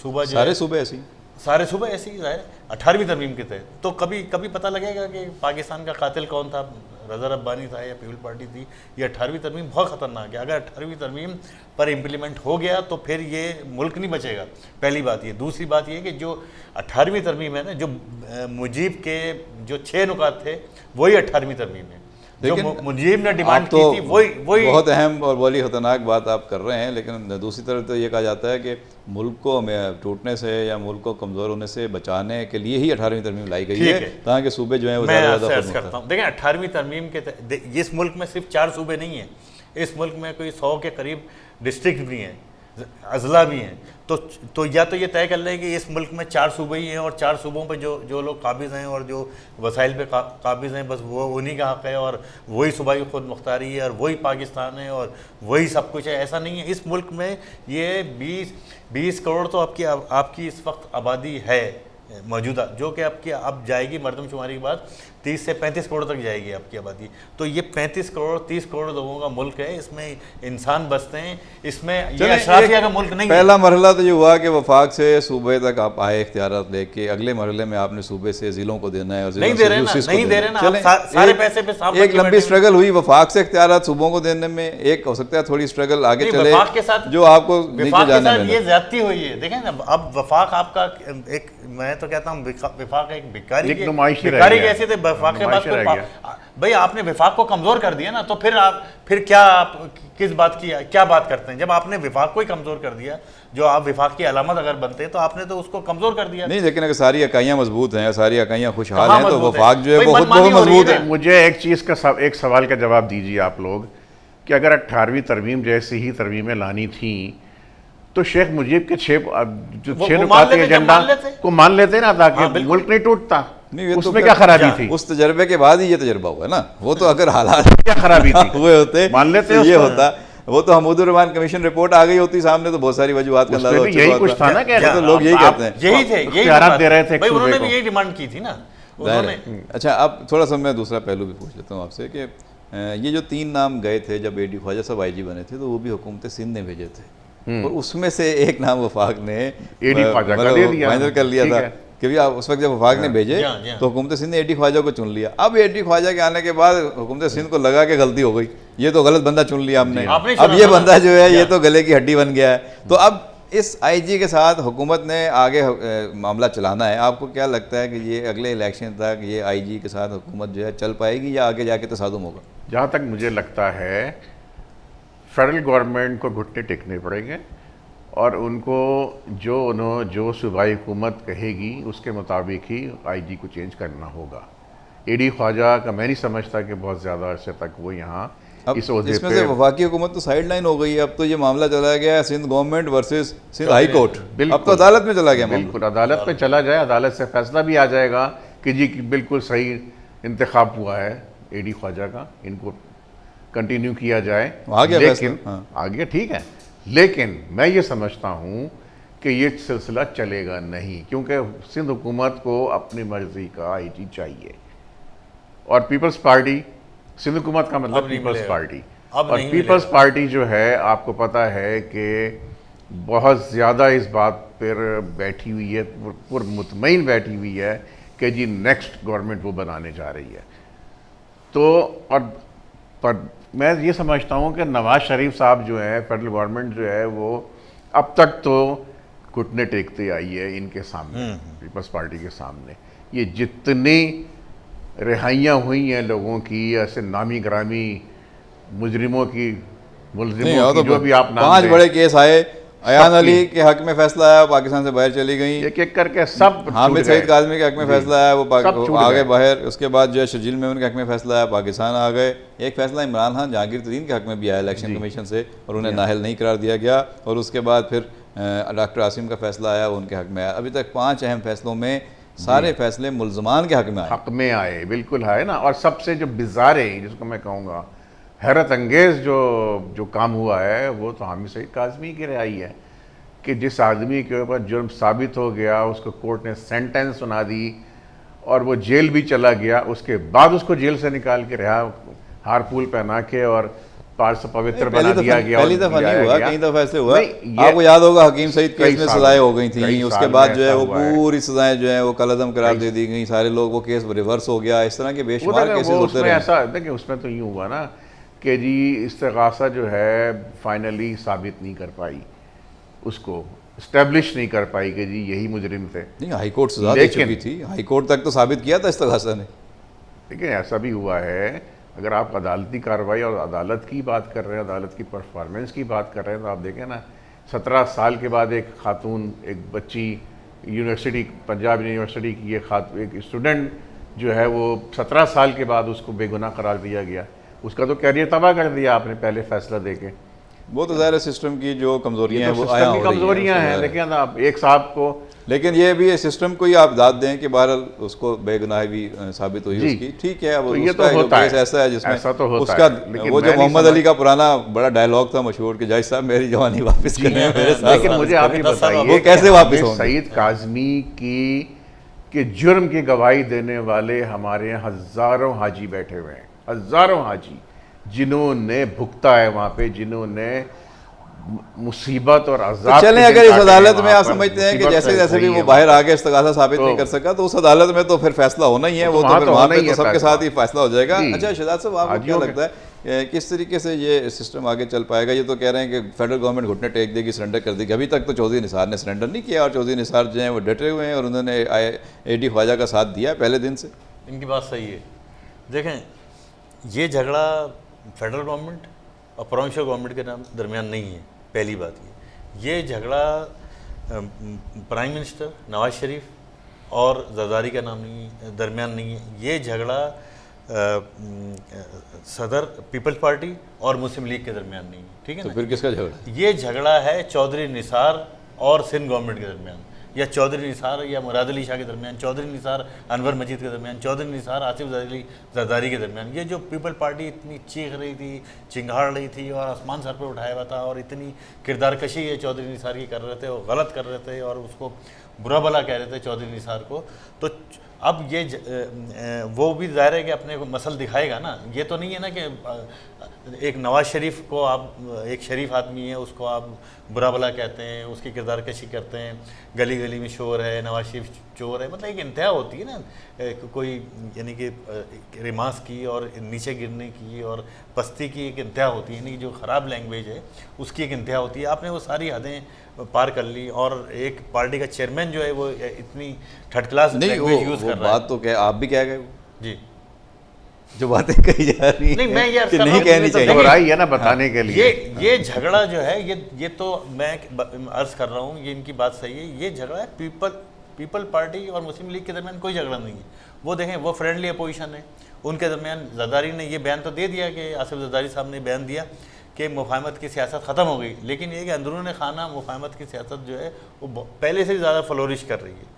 सूबा जो सारे सूबे ऐसी, सारे सूबे ऐसी ही है 18वीं तरमीम के तहत। तो कभी पता लगेगा कि पाकिस्तान का कातिल कौन था, रज़ा रब्बानी था या पीपल पार्टी थी। ये 18वीं तरमीम बहुत ख़तरनाक है। अगर 18वीं तरमीम पर इम्प्लीमेंट हो गया तो फिर ये मुल्क नहीं बचेगा, पहली बात ये। दूसरी बात ये कि जो 18वीं तरमीम है ना, जो मुजीब के जो 6 नुकात थे वही 18वीं तरमीम है। जो मुजीब ने डिमांड की थी वही बहुत अहम और बड़ी खतरनाक बात आप कर रहे हैं। लेकिन दूसरी तरफ तो ये कहा जाता है कि मुल्क को टूटने से या मुल्क को कमज़ोर होने से बचाने के लिए ही 18वीं तरमीम लाई गई है, ताकि सूबे जो है वो ज़्यादा करता हूँ। देखिए 18वीं तरमीम के इस मुल्क में सिर्फ 4 सूबे नहीं हैं, इस मुल्क में कोई 100 के करीब डिस्ट्रिक्ट भी हैं, अजला भी हैं। तो या तो ये तय कर लें कि इस मुल्क में 4 सूबे ही हैं और 4 सूबों पे जो लोग काबिज़ हैं और जो वसाइल पे काबिज़ हैं, बस वो उन्हीं का हक़ है और वही सूबाई खुद मुख्तारी है और वही पाकिस्तान है और वही सब कुछ है। ऐसा नहीं है। इस मुल्क में ये 20 करोड़ तो आपकी इस वक्त आबादी है मौजूदा, जो कि आपकी अब जाएगी मरदमशुमारी के बाद 30 से 35 करोड़ तक जाएगी आपकी आबादी। तो ये 35 करोड़ 30 करोड़ लोगों का मुल्क है, इसमें इंसान बसते हैं, इसमें ये अशराफिया का मुल्क नहीं है। पहला मरहला तो ये हुआ कि वफाक से सूबे तक आप आए इख्तियारात लेके, अगले मरहले में आपने सूबे से ज़िलों को देना है और नहीं दे रहे ना, सारे पैसे पे साहब एक लंबी स्ट्रगल हुई वफाक से इख्तियारात सूबों को देने में। एक हो सकता है थोड़ी स्ट्रगल आगे चले वफाक के साथ, जो आपको नीचे जाने में ये ज्यादती हुई है। देखें ना, अब वफाक आपका एक, मैं तो कहता हूँ वफाक एक भिखारी कैसे थे। वफाक के बाद भाई आपने विफाक को कमजोर कर दिया ना, तो फिर क्या आप किस बात की क्या बात करते हैं? जब आपने विफाक को ही कमजोर कर दिया, जो आप विफाक की अलामत अगर बनते हैं तो आपने तो उसको कमजोर कर दिया। नहीं, लेकिन अगर सारी इकाइयां मजबूत हैं, सारी इकाइयां खुशहाल हैं, तो वफाक जो है वो खुद बहुत मजबूत है। मुझे एक चीज़ का एक सवाल का जवाब दीजिए आप लोग कि अगर 18वीं तरमीम जैसी ही तरमीमें लानी थी तो शेख मुजीब के 6 नुकात एजेंडा को मान लेते ना, ताकि मुल्क नहीं टूटता। नहीं, उसमें क्या खराबी थी? उस तजर्बे के बाद ही ये तजर्बा हुआ ना। वो तो अगर हालात क्या खराबी थी हुए होते, मान लेते, ये होता। वो तो हमीदुर रहमान कमीशन रिपोर्ट आ गई होती सामने, तो बहुत सारी वजूहात का अंदाजा हो चुका यही कुछ था ना, तो लोग यही कहते हैं, यही थे, यही दे रहे थे, उन्होंने भी यही डिमांड की थी ना उन्होंने। अच्छा, अब थोड़ा सा मैं दूसरा पहलू भी पूछ लेता हूँ आपसे कि ये जो 3 नाम गए थे जब AD ख्वाजा साहब IG बने थे, तो वो भी हुकूमत सिंध ने भेजे थे और उसमें से एक नाम वफाक ने फाइनल कर लिया था कि आप उस वक्त जब वफाक ने भेजे तो हुकूमत सिंध ने AD ख्वाजा को चुन लिया। अब AD ख्वाजा के आने के बाद हुकूमत सिंध को लगा कि गलती हो गई, ये तो गलत बंदा चुन लिया हमने, अब ये बंदा जो है ये तो गले की हड्डी बन गया है। तो अब इस IG के साथ हुकूमत ने आगे मामला चलाना है। आपको क्या लगता है कि ये अगले इलेक्शन तक ये IG के साथ हुकूमत जो है चल पाएगी या आगे जाके तसादुम होगा? जहाँ तक मुझे लगता है फेडरल गवर्नमेंट को घुटने टेकने पड़ेंगे और उनको जो सूबाई हुकूमत कहेगी उसके मुताबिक ही आईजी को चेंज करना होगा। एडी ख्वाजा का मैं नहीं समझता कि बहुत ज़्यादा अरसे तक वो यहाँ अब इस ओहदे इसमें पे। से वफाकी हुकूमत तो साइड लाइन हो गई है। अब तो ये मामला चला गया है Sindh government versus Sindh high court. अब तो अदालत में चला गया मामला। बिल्कुल अदालत में चला जाए, अदालत से फैसला भी आ जाएगा कि जी बिल्कुल सही इंतखाब हुआ है एडी ख्वाजा का, इनको कंटिन्यू किया जाए। आ गया लेकिन फैसला, हाँ। आ गया, ठीक है, लेकिन मैं ये समझता हूँ कि ये सिलसिला चलेगा नहीं, क्योंकि सिंध हुकूमत को अपनी मर्जी का आईजी चाहिए और पीपल्स पार्टी, सिंध हुकूमत का मतलब अब नहीं पीपल्स मिलेगा। पार्टी, अब और नहीं पीपल्स मिलेगा। पार्टी जो है आपको पता है कि बहुत ज़्यादा इस बात पर बैठी हुई है, पुरमुतमईन बैठी हुई है कि जी नेक्स्ट गवर्नमेंट वो बनाने जा रही है। तो और पर मैं ये समझता हूँ कि नवाज शरीफ साहब जो है, फेडरल गवर्नमेंट जो है, वो अब तक तो घुटने टेकते आई है इनके सामने, पीपल्स पार्टी के सामने। ये जितनी रिहाइयाँ हुई हैं लोगों की, ऐसे नामी ग्रामी मुजरिमों की, मुलजिमों की, जो भी आप नाम 5 दें, बड़े केस आए, अयान सबकी। अली के हक में फैसला आया, वो पाकिस्तान से बाहर चली गई। एक एक करके सब हामिद छूट गए। सईद काज़मी के हक में जी। फैसला आया, वो सब छूट आ गए गए। बाहर। उसके बाद जो है शजील मेमन के हक में फैसला आया, पाकिस्तान आ गए। एक फैसला इमरान खान जहांगीर तरीन के हक में भी आया इलेक्शन कमीशन से, और उन्हें नाअहल नहीं करार दिया गया। और उसके बाद फिर डॉक्टर आसिम का फैसला आया, वो उनके हक में आया। अभी तक 5 अहम फैसलों में सारे फैसले मुल्जमान के हक में आए। हक में आए, बिल्कुल है ना। और सबसे जो बिजारे, जिसको मैं कहूँगा हैरत अंगेज़ जो काम हुआ है, वो तो हामिद सईद काज़मी की रिहाई है कि जिस आदमी के ऊपर जुर्म साबित हो गया, उसको कोर्ट ने सेंटेंस सुना दी और वो जेल भी चला गया, उसके बाद उसको जेल से निकाल के रिहा, हार फूल पहना के और पार्स पवित्र बना दिया गया। पहली दफ़ा नहीं हुआ, कई दफ़ा ऐसे हुआ। नहीं, ये आपको याद होगा हकीम सईद केस में साल सजाएं हो गई थी, कई उसके साल बाद में जो है ऐसा वो हुआ है। पूरी सजाएं जो है वो कलअदम करार दे दी गई, सारे लोग, वो केस रिवर्स हो गया। इस तरह के बेशुमार केसेस होते उसमें रहे। ऐसा देखिए, उसमें तो यूँ हुआ ना कि जी इस्तिगासा जो है फाइनली साबित नहीं कर पाई, उसको इस्टेब्लिश नहीं कर पाई कि जी यही मुजरिम थे। नहीं, हाई कोर्ट सजा दे चुकी थी, हाई कोर्ट तक तो साबित किया था इस्तिगासा ने। लेकिन ऐसा भी हुआ है, अगर आप अदालती कार्रवाई और अदालत की बात कर रहे हैं, अदालत की परफॉर्मेंस की बात कर रहे हैं, तो आप देखें ना 17 साल के बाद एक खातून, एक बच्ची, यूनिवर्सिटी, पंजाब यूनिवर्सिटी की एक स्टूडेंट जो है, वो 17 साल के बाद उसको बेगुनाह करार दिया गया। उसका तो कैरियर तबाह कर दिया आपने पहले फैसला देके। वो तो ज़ाहिर सिस्टम की जो कमजोरियाँ हैं तो वो आया सिस्टम की कमजोरियाँ हैं। लेकिन आप एक साहब को, लेकिन ये भी सिस्टम को ही आप दाद दें कि बहरहाल उसको बेगुनाह भी साबित हुई जी। उसकी, ठीक है। अब तो ये उसका तो होता केस है, ऐसा है जिसमें ऐसा तो होता उसका है, लेकिन वो जो मैं नहीं मोहम्मद समझ- अली का पुराना बड़ा डायलॉग था मशहूर कि जज साहब मेरी जवानी वापस करें मेरे साथ। लेकिन मुझे आप ये बताइए वो कैसे वापस होंगे? सईद काज़मी के जुर्म की गवाही देने वाले हमारे यहाँ हज़ारों हाजी बैठे हुए हैं, हज़ारों हाजी, जिन्होंने भुगता है वहाँ पे, जिन्होंने मुसीबत और अज़ाब। चलें, के दिन अगर इस काटे हैं अदालत में वहाँ आप पर, समझते हैं कि मुसीबत जैसे से जैसे भी सही वो है बाहर वहाँ आके इस्तगासा साबित नहीं कर सका, तो उस अदालत में तो फिर फैसला होना ही है। वो तो वहाँ फिर तो वहाँ होना पे ही तो है सबके फैसला। साथ ही फैसला हो जाएगा। जी। अच्छा शहजाद साहब, आपको क्या लगता है किस तरीके से ये सिस्टम आगे चल पाएगा? ये तो कह रहे हैं कि फेडरल गवर्नमेंट घुटने टेक देगी, सरेंडर कर देगी। अभी तक तो चौधरी निसार ने सरेंडर नहीं किया, और चौधरी निसार जो हैं वो डटे हुए हैं, और उन्होंने एडी ख्वाजा का साथ दिया है पहले दिन से। इनकी बात सही है। देखें, ये झगड़ा फेडरल गवर्नमेंट और प्रोविंशियल गवर्नमेंट के दरमियान नहीं है। पहली बात ये झगड़ा प्राइम मिनिस्टर नवाज शरीफ और जरदारी का नाम नहीं है, दरमियान नहीं है। ये झगड़ा सदर पीपल्स पार्टी और मुस्लिम लीग के दरमियान नहीं है, ठीक है तो ना? फिर किसका झगड़ा? ये झगड़ा है चौधरी निसार और सिंध गवर्नमेंट के दरमियान, या चौधरी निसार या मुराद अली शाह के दरमियान, चौधरी निसार अनवर मजीद के दरमियान, चौधरी निसार आसिफ जरदारी के दरमियान। ये जो पीपल पार्टी इतनी चीख रही थी, चिंगाड़ रही थी और आसमान सर पे उठाया हुआ था, और इतनी किरदार कशी ये चौधरी निसार की कर रहे थे, वो गलत कर रहे थे और उसको बुरा भला कह रहे थे चौधरी निसार को। तो अब ये वो भी ज़ाहिर है कि अपने को मसल दिखाएगा ना। ये तो नहीं है ना कि एक नवाज शरीफ को आप, एक शरीफ आदमी है, उसको आप बुरा भला कहते हैं, उसकी किरदार कशी करते हैं, गली गली में शोर है, नवाज शरीफ चोर है। मतलब एक इंतहा होती है ना कोई, यानी कि रिमास की और नीचे गिरने की और पस्ती की एक इंतहा होती है, यानी कि जो ख़राब लैंग्वेज है उसकी एक इंतहा होती है। आपने वो सारी हदें पार कर ली, और एक पार्टी का चेयरमैन जो है वो इतनी थर्ड क्लास लैंग्वेज यूज़ कर रहा है। बात तो क्या आप भी क्या गए जी, जो बातें कही जा रही नहीं, मैं ये हैं अर्ज कि कर रहा नहीं हूँ, कहनी ये तो चाहिए। दोहराई है ना बताने के लिए। ये झगड़ा जो है ये तो मैं अर्ज कर रहा हूँ, ये इनकी बात सही है। ये झगड़ा है पीपल पार्टी और मुस्लिम लीग के दरमियान कोई झगड़ा नहीं है। वो देखें, वो फ्रेंडली अपोजिशन है, उनके दरमियान जरदारी ने ये बयान तो दे दिया कि आसिफ जरदारी साहब ने बयान दिया कि मुफाहमत की सियासत ख़त्म हो गई, लेकिन ये कि अंदरून खाना मुफाहमत की सियासत जो है वो पहले से ज़्यादा फ्लोरिश कर रही है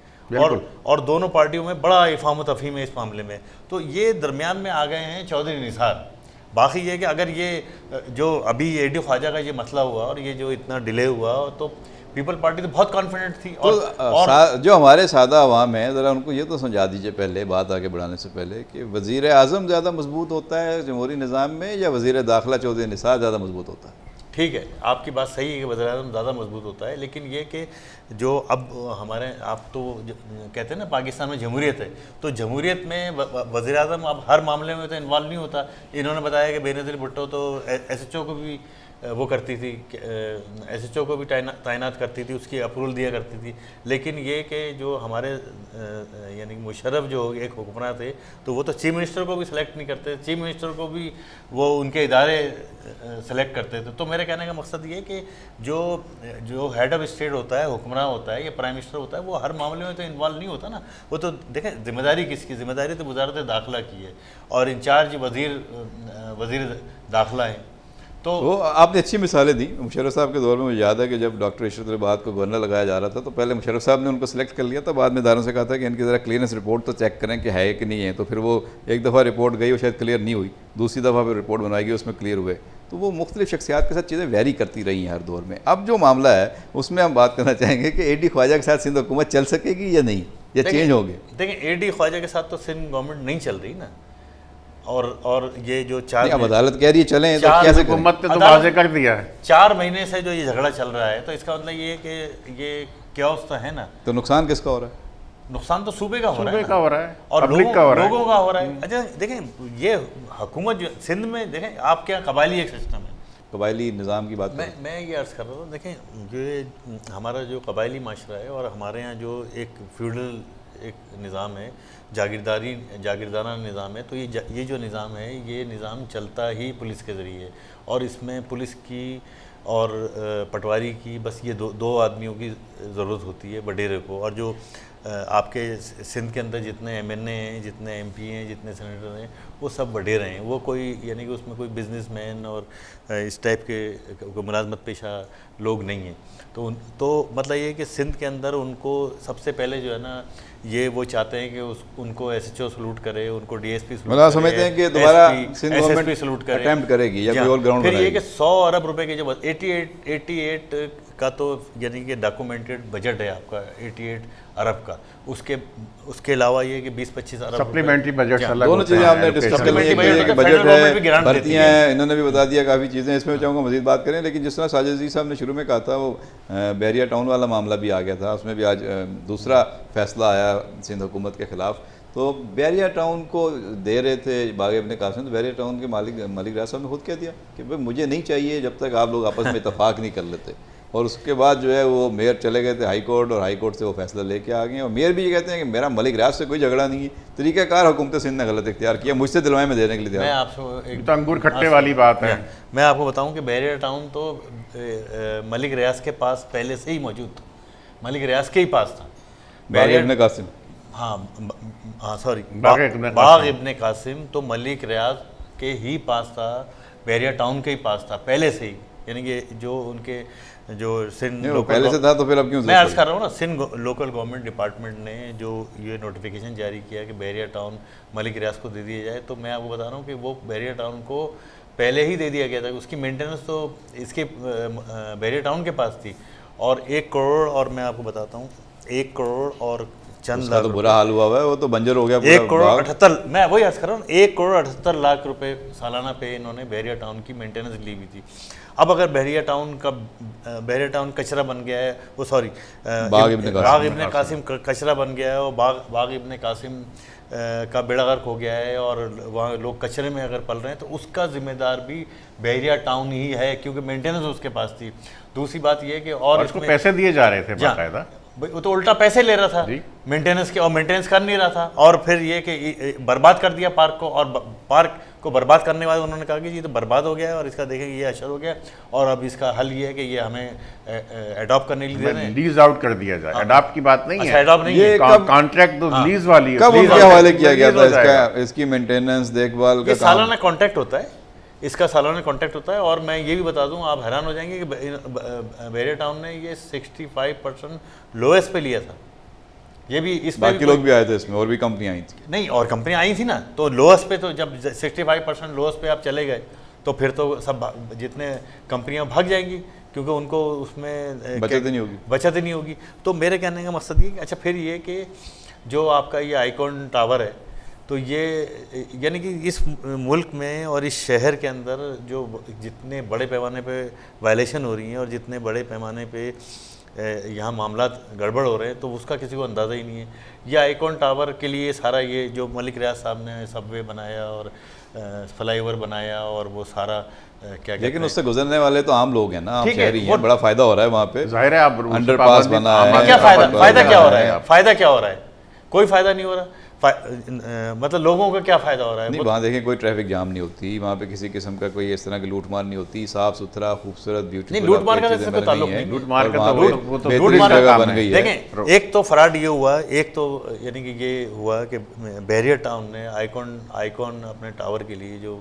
और दोनों पार्टियों में बड़ा इफ़ाम तफ़हीम है इस मामले में। तो ये दरमियान में आ गए हैं चौधरी निसार। बाकी ये कि अगर ये जो अभी एडी ख्वाजा का ये मसला हुआ और ये जो इतना डिले हुआ तो पीपल पार्टी तो बहुत कॉन्फिडेंट थी। और जो हमारे सादा अवाम है, ज़रा उनको ये तो समझा दीजिए पहले, बात आगे बढ़ाने से पहले, कि वज़ीर आज़म ज़्यादा मजबूत होता है जमहूरी निज़ाम में या वज़ीर दाखिला चौधरी निसार ज़्यादा मजबूत होता है? ठीक है, आपकी बात सही है कि वज़ीर आज़म ज़्यादा मजबूत होता है, लेकिन ये कि जो अब हमारे आप तो कहते हैं ना पाकिस्तान में जमहूरियत है, तो जमहूरियत में वज़ीर आज़म अब हर मामले में तो इन्वॉल्व नहीं होता। इन्होंने बताया कि बेनज़ीर भुट्टो तो SHO को भी वो करती थी, SHO को भी तैनात करती थी, उसकी अप्रूवल दिया करती थी। लेकिन ये कि जो हमारे यानी मुशर्रफ जो एक हुक्मरान थे, तो वो तो चीफ मिनिस्टर को भी सिलेक्ट नहीं करते, चीफ मिनिस्टर को भी वो उनके इदारे सेलेक्ट करते थे। तो मेरे कहने का मकसद ये कि जो हेड ऑफ स्टेट होता है, हुक्मरान होता है या प्राइम मिनिस्टर होता है, वो हर मामले में तो इन्वॉल्व नहीं होता ना। वो तो देखें, जिम्मेदारी किसकी, जिम्मेदारी तो वजारत दाखिला की है और इंचार्ज वज़ीर दाखिला है। तो वो आपने अच्छी मिसालें दी। मुशर्रफ साहब के दौर में मुझे याद है कि जब डॉक्टर इशरत अल-इबाद को गवर्नर लगाया जा रहा था, तो पहले मुशर्रफ साहब ने उनको सिलेक्ट कर लिया था, बाद में इदारों से कहा था कि इनकी ज़रा क्लियरेंस रिपोर्ट तो चेक करें कि है कि नहीं है। तो फिर वो एक दफ़ा रिपोर्ट गई, वो शायद क्लियर नहीं हुई, दूसरी दफ़ा फिर रिपोर्ट बनाई गई, उसमें क्लियर हुए। तो वो मुख्तलिफ शख्सियात के साथ चीज़ें वेरी करती रही हैं हर दौर में। अब जो मामला है उसमें हम बात करना चाहेंगे कि एडी ख्वाजा के साथ सिंध हुकूमत चल सकेगी या नहीं, या चेंज होंगे? देखिए, एडी ख्वाजा के साथ तो सिंध गवर्नमेंट नहीं चल रही ना, और ये जो अब अदालत कह रही है चलें, तो कैसे हुकूमत ने तो वाज़ेह कर दिया है। 4 महीने से जो ये झगड़ा चल रहा है, तो इसका मतलब ये कि ये क्योस तो है ना। तो नुकसान किसका हो रहा है? नुकसान तो सूबे का हो रहा है और लोगों का हो रहा है। अच्छा देखें, ये हुकूमत जो सिंध में, देखें आपके यहाँ कबायली एक सिस्टम है, कबायली निज़ाम की बात मैं ये अर्ज़ कर रहा हूँ। देखें, जो हमारा जो कबायली माशरा है और हमारे यहाँ जो एक फ्यूडल एक निज़ाम है, जागीरदारा निज़ाम है, तो ये जो निज़ाम है, ये निज़ाम चलता ही पुलिस के ज़रिए, और इसमें पुलिस की और पटवारी की बस ये दो आदमियों की ज़रूरत होती है, वडेरे को। और जो आपके सिंध के अंदर जितने MNA हैं, जितने MP हैं, जितने सेनेटर हैं, वो सब वडेरे हैं। वो कोई यानी कि उसमें कोई बिजनेसमैन और इस टाइप के मुलाजमत पेशा लोग नहीं हैं। तो मतलब ये कि सिंध के अंदर उनको सबसे पहले जो है ना, ये वो चाहते हैं कि उनको SHO सलूट करे, उनको DSP सलूट करे, समझते हैं कि दोबारा सिंध गवर्नमेंट सलूट करे, अटेम्प्ट करेगी या कोई और ग्राउंड फिर ये बनाएगी। कि 100 अरब रुपए के जो 88 का तो यानी कि डॉक्यूमेंटेड बजट है आपका 88 अरब का, उसके अलावा ये कि 20-25 अरब सप्लीमेंटरी बजट अलग दोनों चीज़ें आपने डिस्कस कर ली हैं कि बजट है, भर्तियाँ हैं, इन्होंने भी बता दिया काफ़ी चीज़ें। इसमें चाहूँगा मज़ीद बात करें, लेकिन जिस तरह साजिद अजीज़ साहब ने शुरू में कहा था, वो बहरिया टाउन वाला मामला भी आ गया था, उसमें भी आज दूसरा फैसला आया सिंध हुकूमत के ख़िलाफ़। तो बहरिया टाउन को दे रहे थे बाग इब्न कासिम, तो बहरिया टाउन के मलिक रियाज साहब ने खुद कह दिया कि भाई मुझे नहीं चाहिए जब तक आप लोग आपस में इतफाक़ नहीं कर लेते। और उसके बाद जो है वो मेयर चले गए थे हाई कोर्ट, और हाई कोर्ट से वो फैसला लेके आ गए। और मेयर भी ये कहते हैं कि मेरा मलिक रियाज से कोई झगड़ा नहीं है, तरीक़ाकार हुकूमत सिंध ने गलत इख्तियार किया, मुझसे दिलवाए में देने के लिए। मैं आपसे तो अंगूर खट्टे वाली बात है। मैं आपको बताऊं कि बहरिया टाउन तो मलिक रियाज के पास पहले से ही मौजूद था, मलिक रियाज के ही पास था बाग इब्न कासिम। हाँ सॉरी, बाग इब्न कासिम तो मलिक रियाज के ही पास था, बहरिया टाउन के ही पास था पहले से ही। यानी कि जो उनके जो सिंध पहले से था, तो फिर अब क्यों? मैं अर्ज कर रहा हूँ ना, सिंध लोकल गवर्नमेंट डिपार्टमेंट ने जो ये नोटिफिकेशन जारी किया कि बहरिया टाउन मलिक रियाज को दे दिया जाए, तो मैं आपको बता रहा हूँ कि वो बहरिया टाउन को पहले ही दे दिया गया था। उसकी मेंटेनेंस तो इसके बहरिया टाउन के पास थी। और 1 करोड़, और मैं आपको बताता हूँ, 1 करोड़ और चंद लाख, तो बुरा हाल हुआ है, वो तो बंजर हो गया। 1 करोड़ 78, मैं वही अर्ज कर रहा हूँ, 1 करोड़ 78 लाख रुपए सालाना पे इन्होंने बहरिया टाउन की मेंटेनेंस ली हुई थी। अब अगर बहरिया टाउन कचरा बन गया है, वो सॉरी बाग इब्न कासिम कचरा बन गया है, और बाग इब्न कासिम का बेड़ा गर्क हो गया है, और वहाँ लोग कचरे में अगर पल रहे हैं, तो उसका जिम्मेदार भी बहरिया टाउन ही है, क्योंकि मेंटेनेंस उसके पास थी। दूसरी बात यह है कि और इसको पैसे दिए जा रहे थे बाकायदा, वो तो उल्टा पैसे ले रहा था मेंटेनेंस के, और मेंटेनेंस कर नहीं रहा था, और फिर ये कि बर्बाद कर दिया पार्क को, और पार्क को बर्बाद करने वाले उन्होंने कहा कि ये तो बर्बाद हो गया है और इसका देखेंगे ये असर हो गया और अब इसका हल ये है कि ये हमें अडॉप्ट करने के लिए दे रहे हैं। लीज आउट कर दिया जाए, अडॉप्ट की बात नहीं अच्छा, है, अडॉप्ट नहीं ये है। कब- कॉन्ट्रैक्ट तो लीज वाली है, कब लीज उनके आउट हवाले करके किया गया लीज था हो जाएगा। इसका, इसकी मेंटेनेंस देखभाल ये का काम? सालाना कॉन्ट्रैक्ट होता है, इसका सालाना कॉन्ट्रैक्ट होता है। और मैं ये भी बता दूं, आप हैरान हो जाएंगे कि बहरिया टाउन ने ये 65% लोएस्ट पे लिया था। ये भी इसमें बाकी लोग भी आए थे इसमें, और भी कंपनियां आई थी। नहीं, और कंपनियां आई थी ना, तो लोएस्ट पे तो जब 65% लोएस्ट पे आप चले गए तो फिर तो सब जितने कंपनियां भाग जाएंगी क्योंकि उनको उसमें बचत ही नहीं होगी। बचत ही नहीं होगी। तो मेरे कहने का मकसद ये कि अच्छा फिर ये कि जो आपका ये आइकॉन टावर है, तो ये यानी कि इस मुल्क में और इस शहर के अंदर जो जितने बड़े पैमाने पे वायलेशन हो रही हैं और जितने बड़े पैमाने पे यहाँ मामलात गड़बड़ हो रहे हैं, तो उसका किसी को अंदाज़ा ही नहीं है। ये आइकॉन टावर के लिए सारा ये जो मलिक रियाज साहब ने सबवे बनाया और फ्लाईओवर बनाया और वो सारा क्या लेकिन उससे गुजरने वाले तो आम लोग हैं ना, आम ठीक है, शहरी हैं, वो- बड़ा फायदा हो रहा है वहाँ पे। जाहिर है आप अंडरपास बना है, क्या फायदा, हाँ, फायदा क्या हो रहा है? है? फायदा क्या हो रहा है? कोई फायदा नहीं हो रहा। मतलब लोगों का क्या फायदा हो रहा है? नहीं, वहाँ देखें कोई ट्रैफिक जाम नहीं होती, वहाँ पे किसी किस्म का कोई इस तरह की लूटमार नहीं होती, साफ सुथरा खूबसूरत ब्यूटीफुल। नहीं, लूटमार का इससे कोई ताल्लुक नहीं। लूटमार का तो वो तो बेहतरीन लूटमार का जगह काम बन है। गई है। देखें, एक तो फ्रॉड ये हुआ, एक तो यानी कि ये हुआ कि बहरिया टाउन ने आइकॉन अपने टावर के लिए जो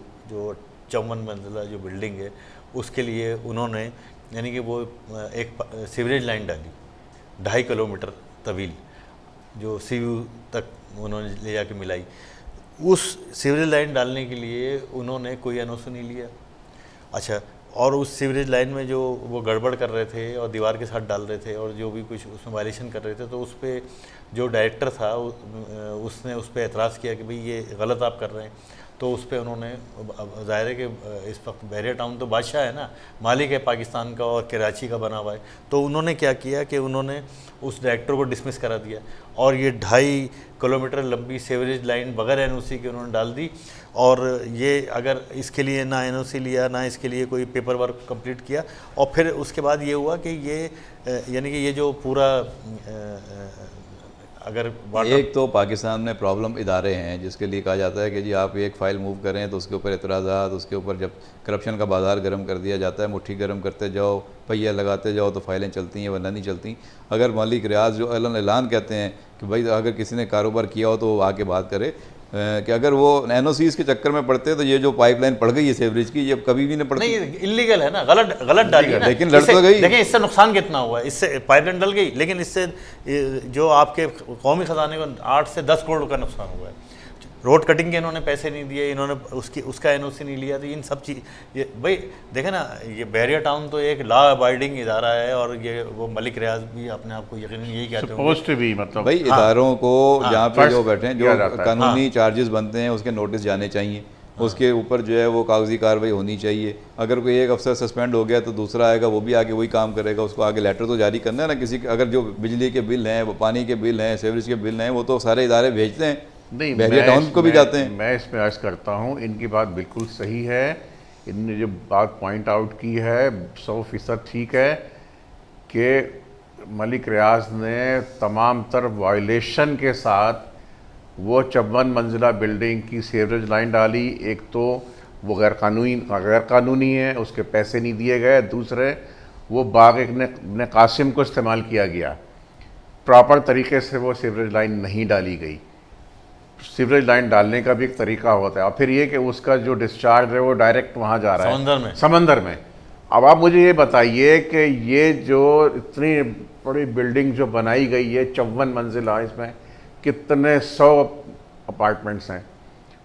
54 मंजिला जो बिल्डिंग है उसके लिए उन्होंने यानी कि वो एक सीवरेज लाइन डाली 2.5 किलोमीटर तवील, जो सीयू तक उन्होंने ले जाके मिलाई। उस सीवरेज लाइन डालने के लिए उन्होंने कोई एनओसी नहीं लिया। अच्छा, और उस सीवरेज लाइन में जो वो गड़बड़ कर रहे थे और दीवार के साथ डाल रहे थे और जो भी कुछ उसमें वायलेशन कर रहे थे, तो उस पर जो डायरेक्टर था उसने उस पर एतराज़ किया कि भाई ये गलत आप कर रहे हैं। तो उस पर उन्होंने, ज़ाहिर है कि इस वक्त बहरिया टाउन तो बादशाह है ना, मालिक है पाकिस्तान का और कराची का बना हुआ है, तो उन्होंने क्या किया कि उन्होंने उस डायरेक्टर को डिसमिस करा दिया और ये 2.5 किलोमीटर लंबी सीवरेज लाइन बगैर एनओसी के उन्होंने डाल दी। और ये अगर इसके लिए ना एनओसी लिया ना इसके लिए कोई पेपर वर्क कंप्लीट किया, और फिर उसके बाद ये हुआ कि ये यानी कि ये जो पूरा अगर एक तो पाकिस्तान में प्रॉब्लम इदारे हैं जिसके लिए कहा जाता है कि जी आप एक फ़ाइल मूव करें तो उसके ऊपर एतराज़ात, उसके ऊपर जब करप्शन का बाजार गर्म कर दिया जाता है, मुट्ठी गर्म करते जाओ, पहिया लगाते जाओ तो फाइलें चलती हैं वरना नहीं चलती। अगर मलिक रियाज जो ऐलान कहते हैं कि भाई अगर किसी ने कारोबार किया हो तो वो आके बात करे, कि अगर वो एनओसीज़ के चक्कर में पड़ते तो ये जो पाइपलाइन पड़ गई है सेवरेज की, ये कभी भी नहीं पड़ती। नहीं, इलीगल है ना, गलत डाली है ना। लेकिन लड़ तो गई। देखिए इससे नुकसान कितना हुआ है, इससे पाइपलाइन डल गई लेकिन इससे जो आपके कौमी खजाने को 8 से 10 करोड़ का नुकसान हुआ है। रोड कटिंग के इन्होंने पैसे नहीं दिए, इन्होंने उसका एनओसी नहीं लिया, तो इन सब चीज़ ये भाई देखे ना, ये बहरिया टाउन तो एक लॉ अबाइडिंग इदारा है और ये वो मलिक रियाज भी अपने आप को यकीनन यही कहते हैं सपोज्ड टू बी, मतलब भाई इदारों को जहाँ पे जो फर्स्ट बैठे हैं, किया जो जाता है। कानूनी चार्जेस बनते हैं उसके नोटिस जाने चाहिए, उसके ऊपर जो है वो कागजी कार्रवाई होनी चाहिए। अगर कोई एक अफसर सस्पेंड हो गया तो दूसरा आएगा, वो भी आगे वही काम करेगा, उसको आगे लेटर तो जारी करना है ना। किसी अगर जो बिजली के बिल हैं, पानी के बिल हैं, सेवरेज के बिल हैं, वो तो सारे इदारे भेजते हैं, नहीं, बहरिया टाउन को भी जाते हैं। मैं इसमें अर्ज करता हूँ, इनकी बात बिल्कुल सही है, इनने जो बात पॉइंट आउट की है 100% ठीक है कि मलिक रियाज ने तमाम तर वायलेशन के साथ वो 54 मंजिला बिल्डिंग की सीवरेज लाइन डाली। एक तो वो गैर कानूनी है, उसके पैसे नहीं दिए गए, दूसरे वो बाग इब्न कासिम को इस्तेमाल किया गया, प्रॉपर तरीके से वो सीवरेज लाइन नहीं डाली गई। सीवरेज लाइन डालने का भी एक तरीका होता है, और फिर ये कि उसका जो डिस्चार्ज है वो डायरेक्ट वहाँ जा रहा है समंदर में। अब आप मुझे ये बताइए कि ये जो इतनी बड़ी बिल्डिंग जो बनाई गई है 54 मंजिला, इसमें कितने 100 अपार्टमेंट्स हैं,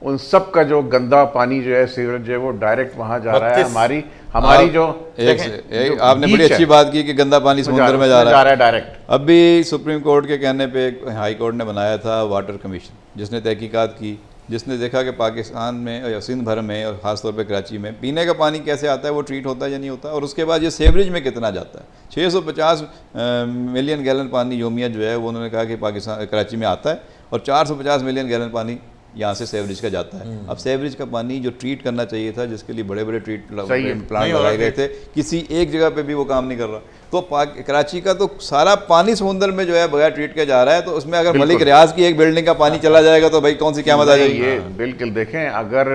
उन सब का जो गंदा पानी जो है सीवरेज जो है वो डायरेक्ट वहाँ जा रहा है। हमारी जो आपने बड़ी अच्छी बात की कि गंदा पानी समुद्र में जा रहा है डायरेक्ट। अभी सुप्रीम कोर्ट के कहने पे हाई कोर्ट ने बनाया था वाटर कमीशन, जिसने तहकीकात की, जिसने देखा कि पाकिस्तान में या सिंध भर में और ख़ासतौर पे कराची में पीने का पानी कैसे आता है, वो ट्रीट होता है या नहीं होता, और उसके बाद ये सेवरेज में कितना जाता है। 650 मिलियन गैलन पानी योमिया जो है वो उन्होंने कहा कि पाकिस्तान कराची में आता है, और 450 मिलियन गैलन पानी यहाँ से सेवरेज का जाता है। अब सेवरेज का पानी जो ट्रीट करना चाहिए था, जिसके लिए बड़े बड़े ट्रीट सही है। प्लांट लगाए गए थे, किसी एक जगह पे भी वो काम नहीं कर रहा। तो कराची का तो सारा पानी समुंदर में जो है बगैर ट्रीट के जा रहा है। तो उसमें अगर मलिक रियाज की एक बिल्डिंग का पानी चला जाएगा तो भाई कौन सी क़यामत आ जाएगी। ये बिल्कुल देखें, अगर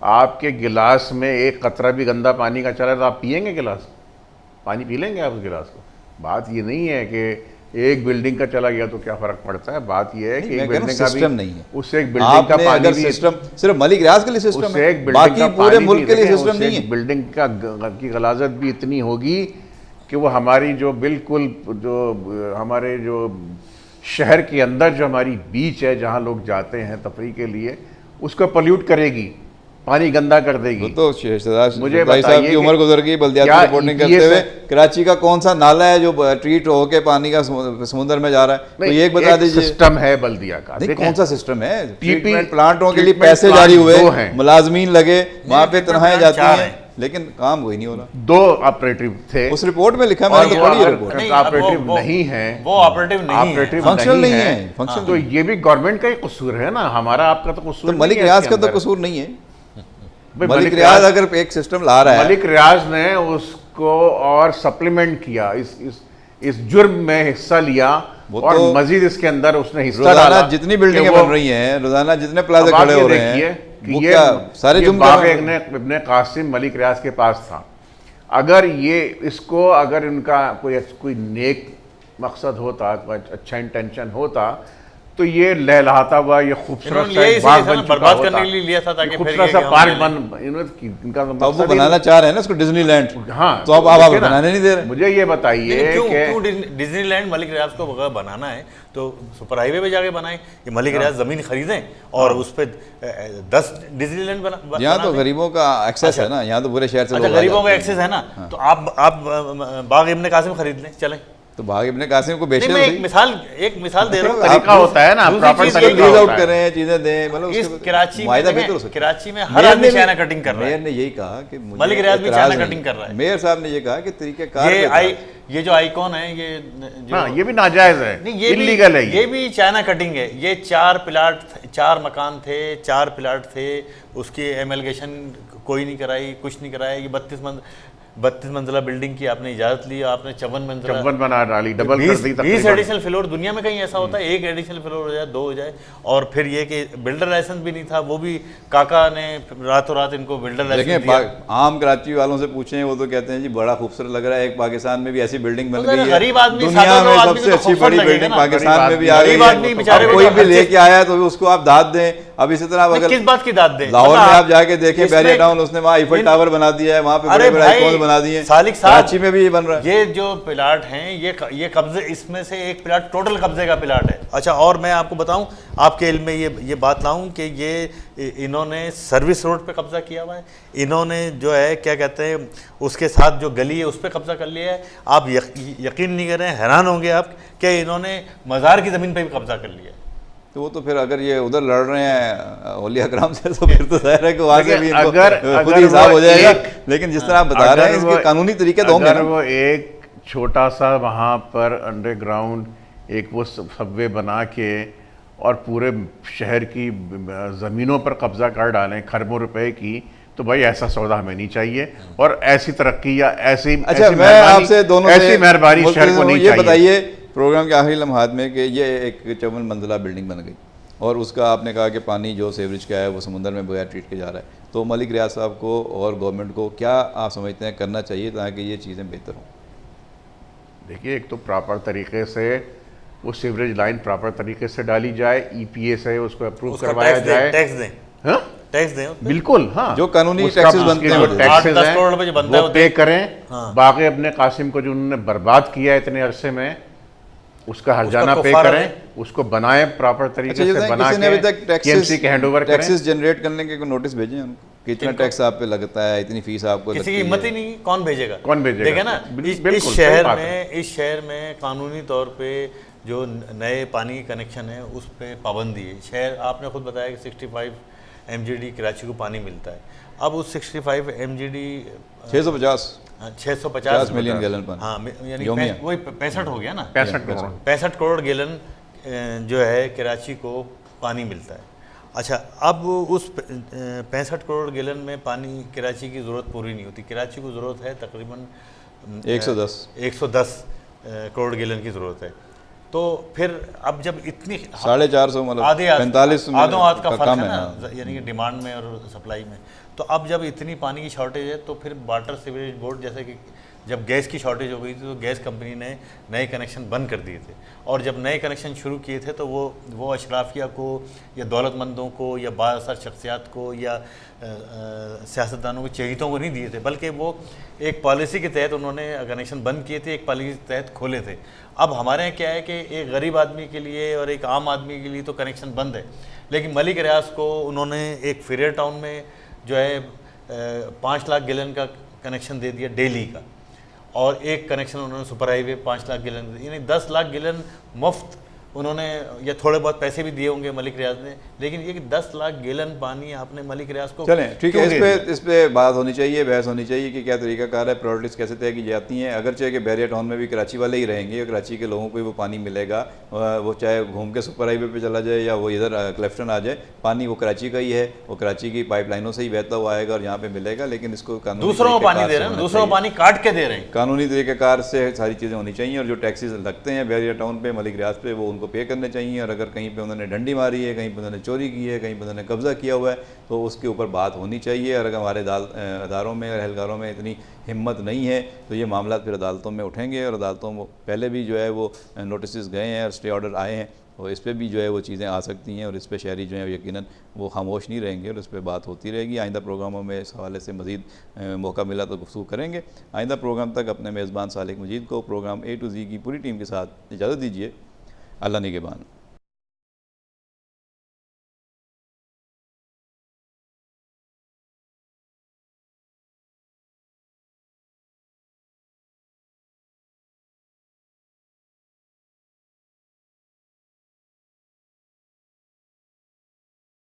आपके गिलास में एक कतरा भी गंदा पानी का चला तो आप पिएंगे गिलास? पानी पी लेंगे आप उस गिलास को? बात ये नहीं है कि एक बिल्डिंग का चला गया तो क्या फर्क पड़ता है। बात ये है कि एक बिल्डिंग का सिस्टम नहीं है, उससे एक बिल्डिंग का पानी भी सिस्टम सिर्फ मलिक रियाज के लिए सिस्टम है, बिल्डिंग बाकी का पूरे पानी मुल्क के लिए भी सिस्टम नहीं है। बिल्डिंग का की गलाजत भी इतनी होगी कि वो हमारी जो बिल्कुल जो हमारे जो शहर के अंदर जो हमारी बीच है जहाँ लोग जाते हैं तफरी के लिए, उसको पोल्यूट करेगी, पानी गंदा कर देगी। वो तो मुझे भाई साहब की उम्र गुजर गई बल्दियात रिपोर्टिंग करते हुए। कराची का कौन सा नाला है जो ट्रीट होके पानी का समुद्र में जा रहा है, तो ये एक बता दीजिए। सिस्टम है बल्दिया का, नहीं कौन सा सिस्टम है? टीपी ट्रीटमेंट प्लांटों के लिए ट्रीटमेंट पैसे जारी हुए, प्लांट 2 हैं। मुलाजमीन लगे, वहाँ पे तनख्वाहें जाती चार हैं, लेकिन काम कोई नहीं हो रहा। 2 ऑपरेटिव थे उस रिपोर्ट में लिखा, और मैंने तो पढ़ी है रिपोर्ट। नहीं, ऑपरेटिव वो- नहीं है, वो ऑपरेटिव नहीं है, फंक्शनल नहीं है, है। फंक्शनल तो ये भी गवर्नमेंट का ही कसूर है ना, हमारा आपका तो कसूर तो नहीं मलिक है रियाज इसके का तो अंदर। कसूर नहीं है। भाई मलिक रियाज अगर एक सिस्टम ला रहा है, मलिक रियाज ने उसको और सप्लीमेंट किया, इस जुर्म में हिस्सा लिया वो और तो मजीद इसके अंदर उसने हिस्सा रोजाना डाला। जितनी बिल्डिंगें कि वो- बन रही हैं, रोजाना जितने प्लाजे अब आप खड़े ये हो रहे देखिए हैं, कि वो ये क्या सारे ये जुर्म बाग कर रहे हैं? इब्ने कासिम मलिक रियाज के पास था। अगर ये इसको अगर इनका कोई नेक मकसद होता, कोई अच्छा इंटेंशन होता, तो ये लहलहाता हुआ ये खूबसूरत इन्होंने सा ये एक इसीलिए बाग था बन ना, चुका बर्बाद होता। करने के लिए लिया था ताकि ये फिर खूबसूरत ये सा कि पार्क हम बन इनका अब वो मकसद ही- बनाना चाह रहे हैं ना उसको डिज्नीलैंड। हाँ, तो अब आप देखिए ना, बनाने नहीं दे रहे। मुझे ये बताइए लेकिन क्यों कि डिज्नीलैंड मलिक रियाज को अगर बनाना है तो सुपर हाईवे पे जाके बनाएं कि मलिक रियाज जमीन खरीदें और उस पर 10 डिज्नीलैंड बना यहाँ तो दें। गरीबों का एक्सेस है ना, यहाँ तो पूरे शहर से अच्छा, लोग आ गरीबों का जाते हैं। एक्सेस है ना, तो आप बाग इब्ने कासिम खरीद लें, चलें। तो भाग इब्ने कासिम को बेचे नहीं, मैं एक मिसाल दे रहा हूँ। तरीका होता है ना, दूसरी प्रॉपर चीज़ तरीका ये लीज आउट होता है। करें, चीजें दें, मतलब इस उसके कराची में मुआहिदा देखें, बेहतर हो सकता है। कराची में हर मेयर आदमी ने भी- चाइना कटिंग कर रहा है। मेयर ने यही कहा कि मुझे मलिक रियाज भी एतराज़ चाइना नहीं। कटिंग कर रहा है। मेयर साहब ने ये कहा कि तरीक़ेकार पे था। ये जो आइकॉन है, ये जो हाँ, ये भी नाजायज है, नहीं, ये इल्लीगल है ये भी चाइना कटिंग है। ये 4 मकान थे, 4 प्लाट थे, उसकी एमएलगेशन कोई नहीं कराई, कुछ नहीं कराया। ये 32 मंजिला बिल्डिंग की आपने इजाजत ली, आपने 54 मंजिला 54 बना डाली, डबल कर दी 20 तकरीबन। Additional floor. दुनिया में कहीं ऐसा होता है एक एडिशनल फ्लोर हो जाए, 2 हो जाए। और फिर ये कि बिल्डर लाइसेंस भी नहीं था, वो भी काका ने रातों रात इनको बिल्डर लाइसेंस देखें, दिया। आम कराची वालों से पूछें, वो तो कहते हैं जी बड़ा खूबसूरत लग रहा है, एक पाकिस्तान में भी ऐसी बिल्डिंग बन तो गई है, गरीब आदमी, दुनिया सादा में आदमी को सबसे तो अच्छी खूबसूरत बड़ी लगेगा बिल्डिंग ना। पाकिस्तान में भी आ गई गरीब आदमी है। बेचारे अब को कोई तो भी हर लेके आया तो उसको आप दाद दें। अब इसी तरह नहीं, अगर किस बात की दाद दें? लाहौर में मतलब आप जाके देखें, इसमें- बैरियर टाउन, उसने वहाँ ईफल टावर बना दिया है, वहाँ पे अरे बड़े बड़े भाई, आइकॉन्स बना दिए हैं। सालिक साहब, कराची में भी ये बन रहा है। ये जो प्लाट हैं, ये कब्जे, इसमें से एक प्लाट टोटल कब्जे का प्लाट है। अच्छा, और मैं आपको बताऊं, आपके इल्म में ये बात लाऊं कि ये इन्होंने सर्विस रोड पे कब्जा किया हुआ है। इन्होंने जो है क्या कहते हैं, उसके साथ जो गली है उस पर कब्जा कर लिया है। आप यकीन नहीं कर रहे हैं, हैरान होंगे आप कि इन्होंने मज़ार की ज़मीन पे भी कब्जा कर लिया है। तो वो तो फिर अगर ये उधर लड़ रहे हैं औलिया कराम से, तो फिर तो जाहिर है कि वहाँ से भी इनको खुद ही हिसाब हो जाएगा। लेकिन जिस तरह आप बता रहे हैं, इसके कानूनी तरीके तो होंगे अगर ना। वो एक छोटा सा वहाँ पर अंडरग्राउंड एक वो सबवे बना के और पूरे शहर की ज़मीनों पर कब्जा कर डालें खरबों रुपए की, तो भाई ऐसा सौदा हमें नहीं चाहिए। और ऐसी तरक्की या ऐसी अच्छा, ऐसी मैं आपसे दोनों ऐसी मेहरबानी शहर को नहीं ये चाहिए। बताइए, प्रोग्राम के आखिरी लम्हात में, कि ये एक 54 मंजिला बिल्डिंग बन गई और उसका आपने कहा कि पानी जो सेवरेज का है वो समुद्र में बगैर ट्रीट के जा रहा है, तो मलिक रियाज साहब को और गवर्नमेंट को क्या आप समझते हैं करना चाहिए ताकि ये चीज़ें बेहतर हों? देखिए, एक तो प्रॉपर तरीके से वो सीवरेज लाइन प्रॉपर तरीके से डाली जाए, EPA से उसको अप्रूव उसका करवाया जाए। टैक्स दें, हाँ? टैक्स दें उसपे। बिल्कुल, हाँ, जो कानूनी उसका- टैक्सेस उसके बनते हैं, जो वो टैक्सेस 8-10 हैं, करोड़ रुपए जो बनता है वो वो पे दें। करें। हाँ। बाकी अपने कासिम को जो उन्होंने बर्बाद किया है इतने अरसे में, उसका हर्जाना पे कफ़ारा करें, उसको बनाए प्रॉपर अच्छा, तरीके ये से बताएं, बना किसी ने अभी तक के KMC के हैंडओवर करें। टैक्सेस जनरेट करने के कोई नोटिस भेजे हैं उनको? कितना टैक्स आप पे लगता है, इतनी फीस आपको किसी लगती की है? हिम्मत ही नहीं, कौन भेजेगा? कौन भेजेगा? देखे ना, बिल्कुल, इस सही शहर बात में इस शहर में कानूनी तौर पे जो नए पानी के कनेक्शन है उस पे पाबंदी है। शहर, आपने खुद बताया कि 65 MGD कराची को पानी मिलता है। अब उस 65 MGD 650 मिलियन गैलन पानी। हाँ, यानी योमिया। वही 65 हो गया ना, 65 करोड़। 65 करोड़ गैलन जो है कराची को पानी मिलता है। अच्छा, अब उस 65 करोड़ गैलन में पानी कराची की ज़रूरत पूरी नहीं होती। कराची को ज़रूरत है तकरीबन 110 करोड़ गैलन की ज़रूरत है। तो फिर अब जब इतनी 450 मतलब आधे 45 आधों आध का फर्क कम है है, ना, यानी कि डिमांड में और सप्लाई में। तो अब जब इतनी पानी की शॉर्टेज है तो फिर वाटर सीवरेज बोर्ड, जैसे कि जब गैस की शॉर्टेज हो गई थी तो गैस कंपनी ने नए कनेक्शन बंद कर दिए थे, और जब नए कनेक्शन शुरू किए थे तो वो अशराफिया को या दौलतमंदों को या बाअसर शख्सियात को या सियासतदानों को, चहेतों को नहीं दिए थे, बल्कि वो एक पॉलिसी के तहत उन्होंने कनेक्शन बंद किए थे, एक पॉलिसी के तहत खोले थे। अब हमारे यहाँ क्या है कि एक गरीब आदमी के लिए और एक आम आदमी के लिए तो कनेक्शन बंद है, लेकिन मलिक रियाज को उन्होंने एक फेरियर टाउन में जो है 5 लाख गैलन का कनेक्शन दे दिया डेली का, और एक कनेक्शन उन्होंने सुपर हाईवे 5 लाख गैलन, यानी 10 लाख गैलन मुफ्त उन्होंने, या थोड़े बहुत पैसे भी दिए होंगे मलिक रियाज ने, लेकिन ये कि 10 लाख गैलन पानी आपने मलिक रियाज को चलें ठीक है, क्यों दे दिया? इस पे बात होनी चाहिए, बहस होनी चाहिए कि क्या तरीकाकार है, प्रायोरिटीज़ कैसे तय की जाती हैं। अगरचे कि बैरियर टाउन में भी कराची वाले ही रहेंगे, कराची के लोगों को ही वो पानी मिलेगा, वो चाहे घूम के सुपर हाईवे पे चला जाए या वो इधर क्लिफ्टन आ जाए, पानी वो कराची का ही है, वो कराची की पाइपलाइनों से ही बहता हुआ आएगा और यहाँ पे मिलेगा। लेकिन इसको कानूनी दूसरों को पानी दे रहे हैं, दूसरों को पानी काट के दे रहे हैं। कानूनी तरीक़ेकार से सारी चीज़ें होनी चाहिए, और जो टैक्सेस लगते हैं बैरियर टाउन पे, मलिक रियाज पे, वो उनको पे करने चाहिए। और अगर कहीं पे उन्होंने डंडी मारी है, कहीं पे उन्होंने चोरी की है, कहीं पे उन्होंने कब्जा किया हुआ है, तो उसके ऊपर बात होनी चाहिए। और अगर हमारे अदारों में और एहलकारों में इतनी हिम्मत नहीं है तो ये मामला फिर अदालतों में उठेंगे, और अदालतों में पहले भी जो है वो नोटिस गए हैं और स्टे ऑर्डर आए हैं, और इस पर भी जो है वो चीज़ें आ सकती हैं, और इस पर शहरी जो है यकीनन वो खामोश नहीं रहेंगे और इस पर बात होती रहेगी। आइंदा प्रोग्रामों में इस हवाले से मज़ीद मौका मिला तो गुफ्तगू करेंगे। आइंदा प्रोग्राम तक अपने मेज़बान सालिक मजीद को प्रोग्राम A to Z की पूरी टीम के साथ इजाज़त दीजिए। अल्लाह निगहबान।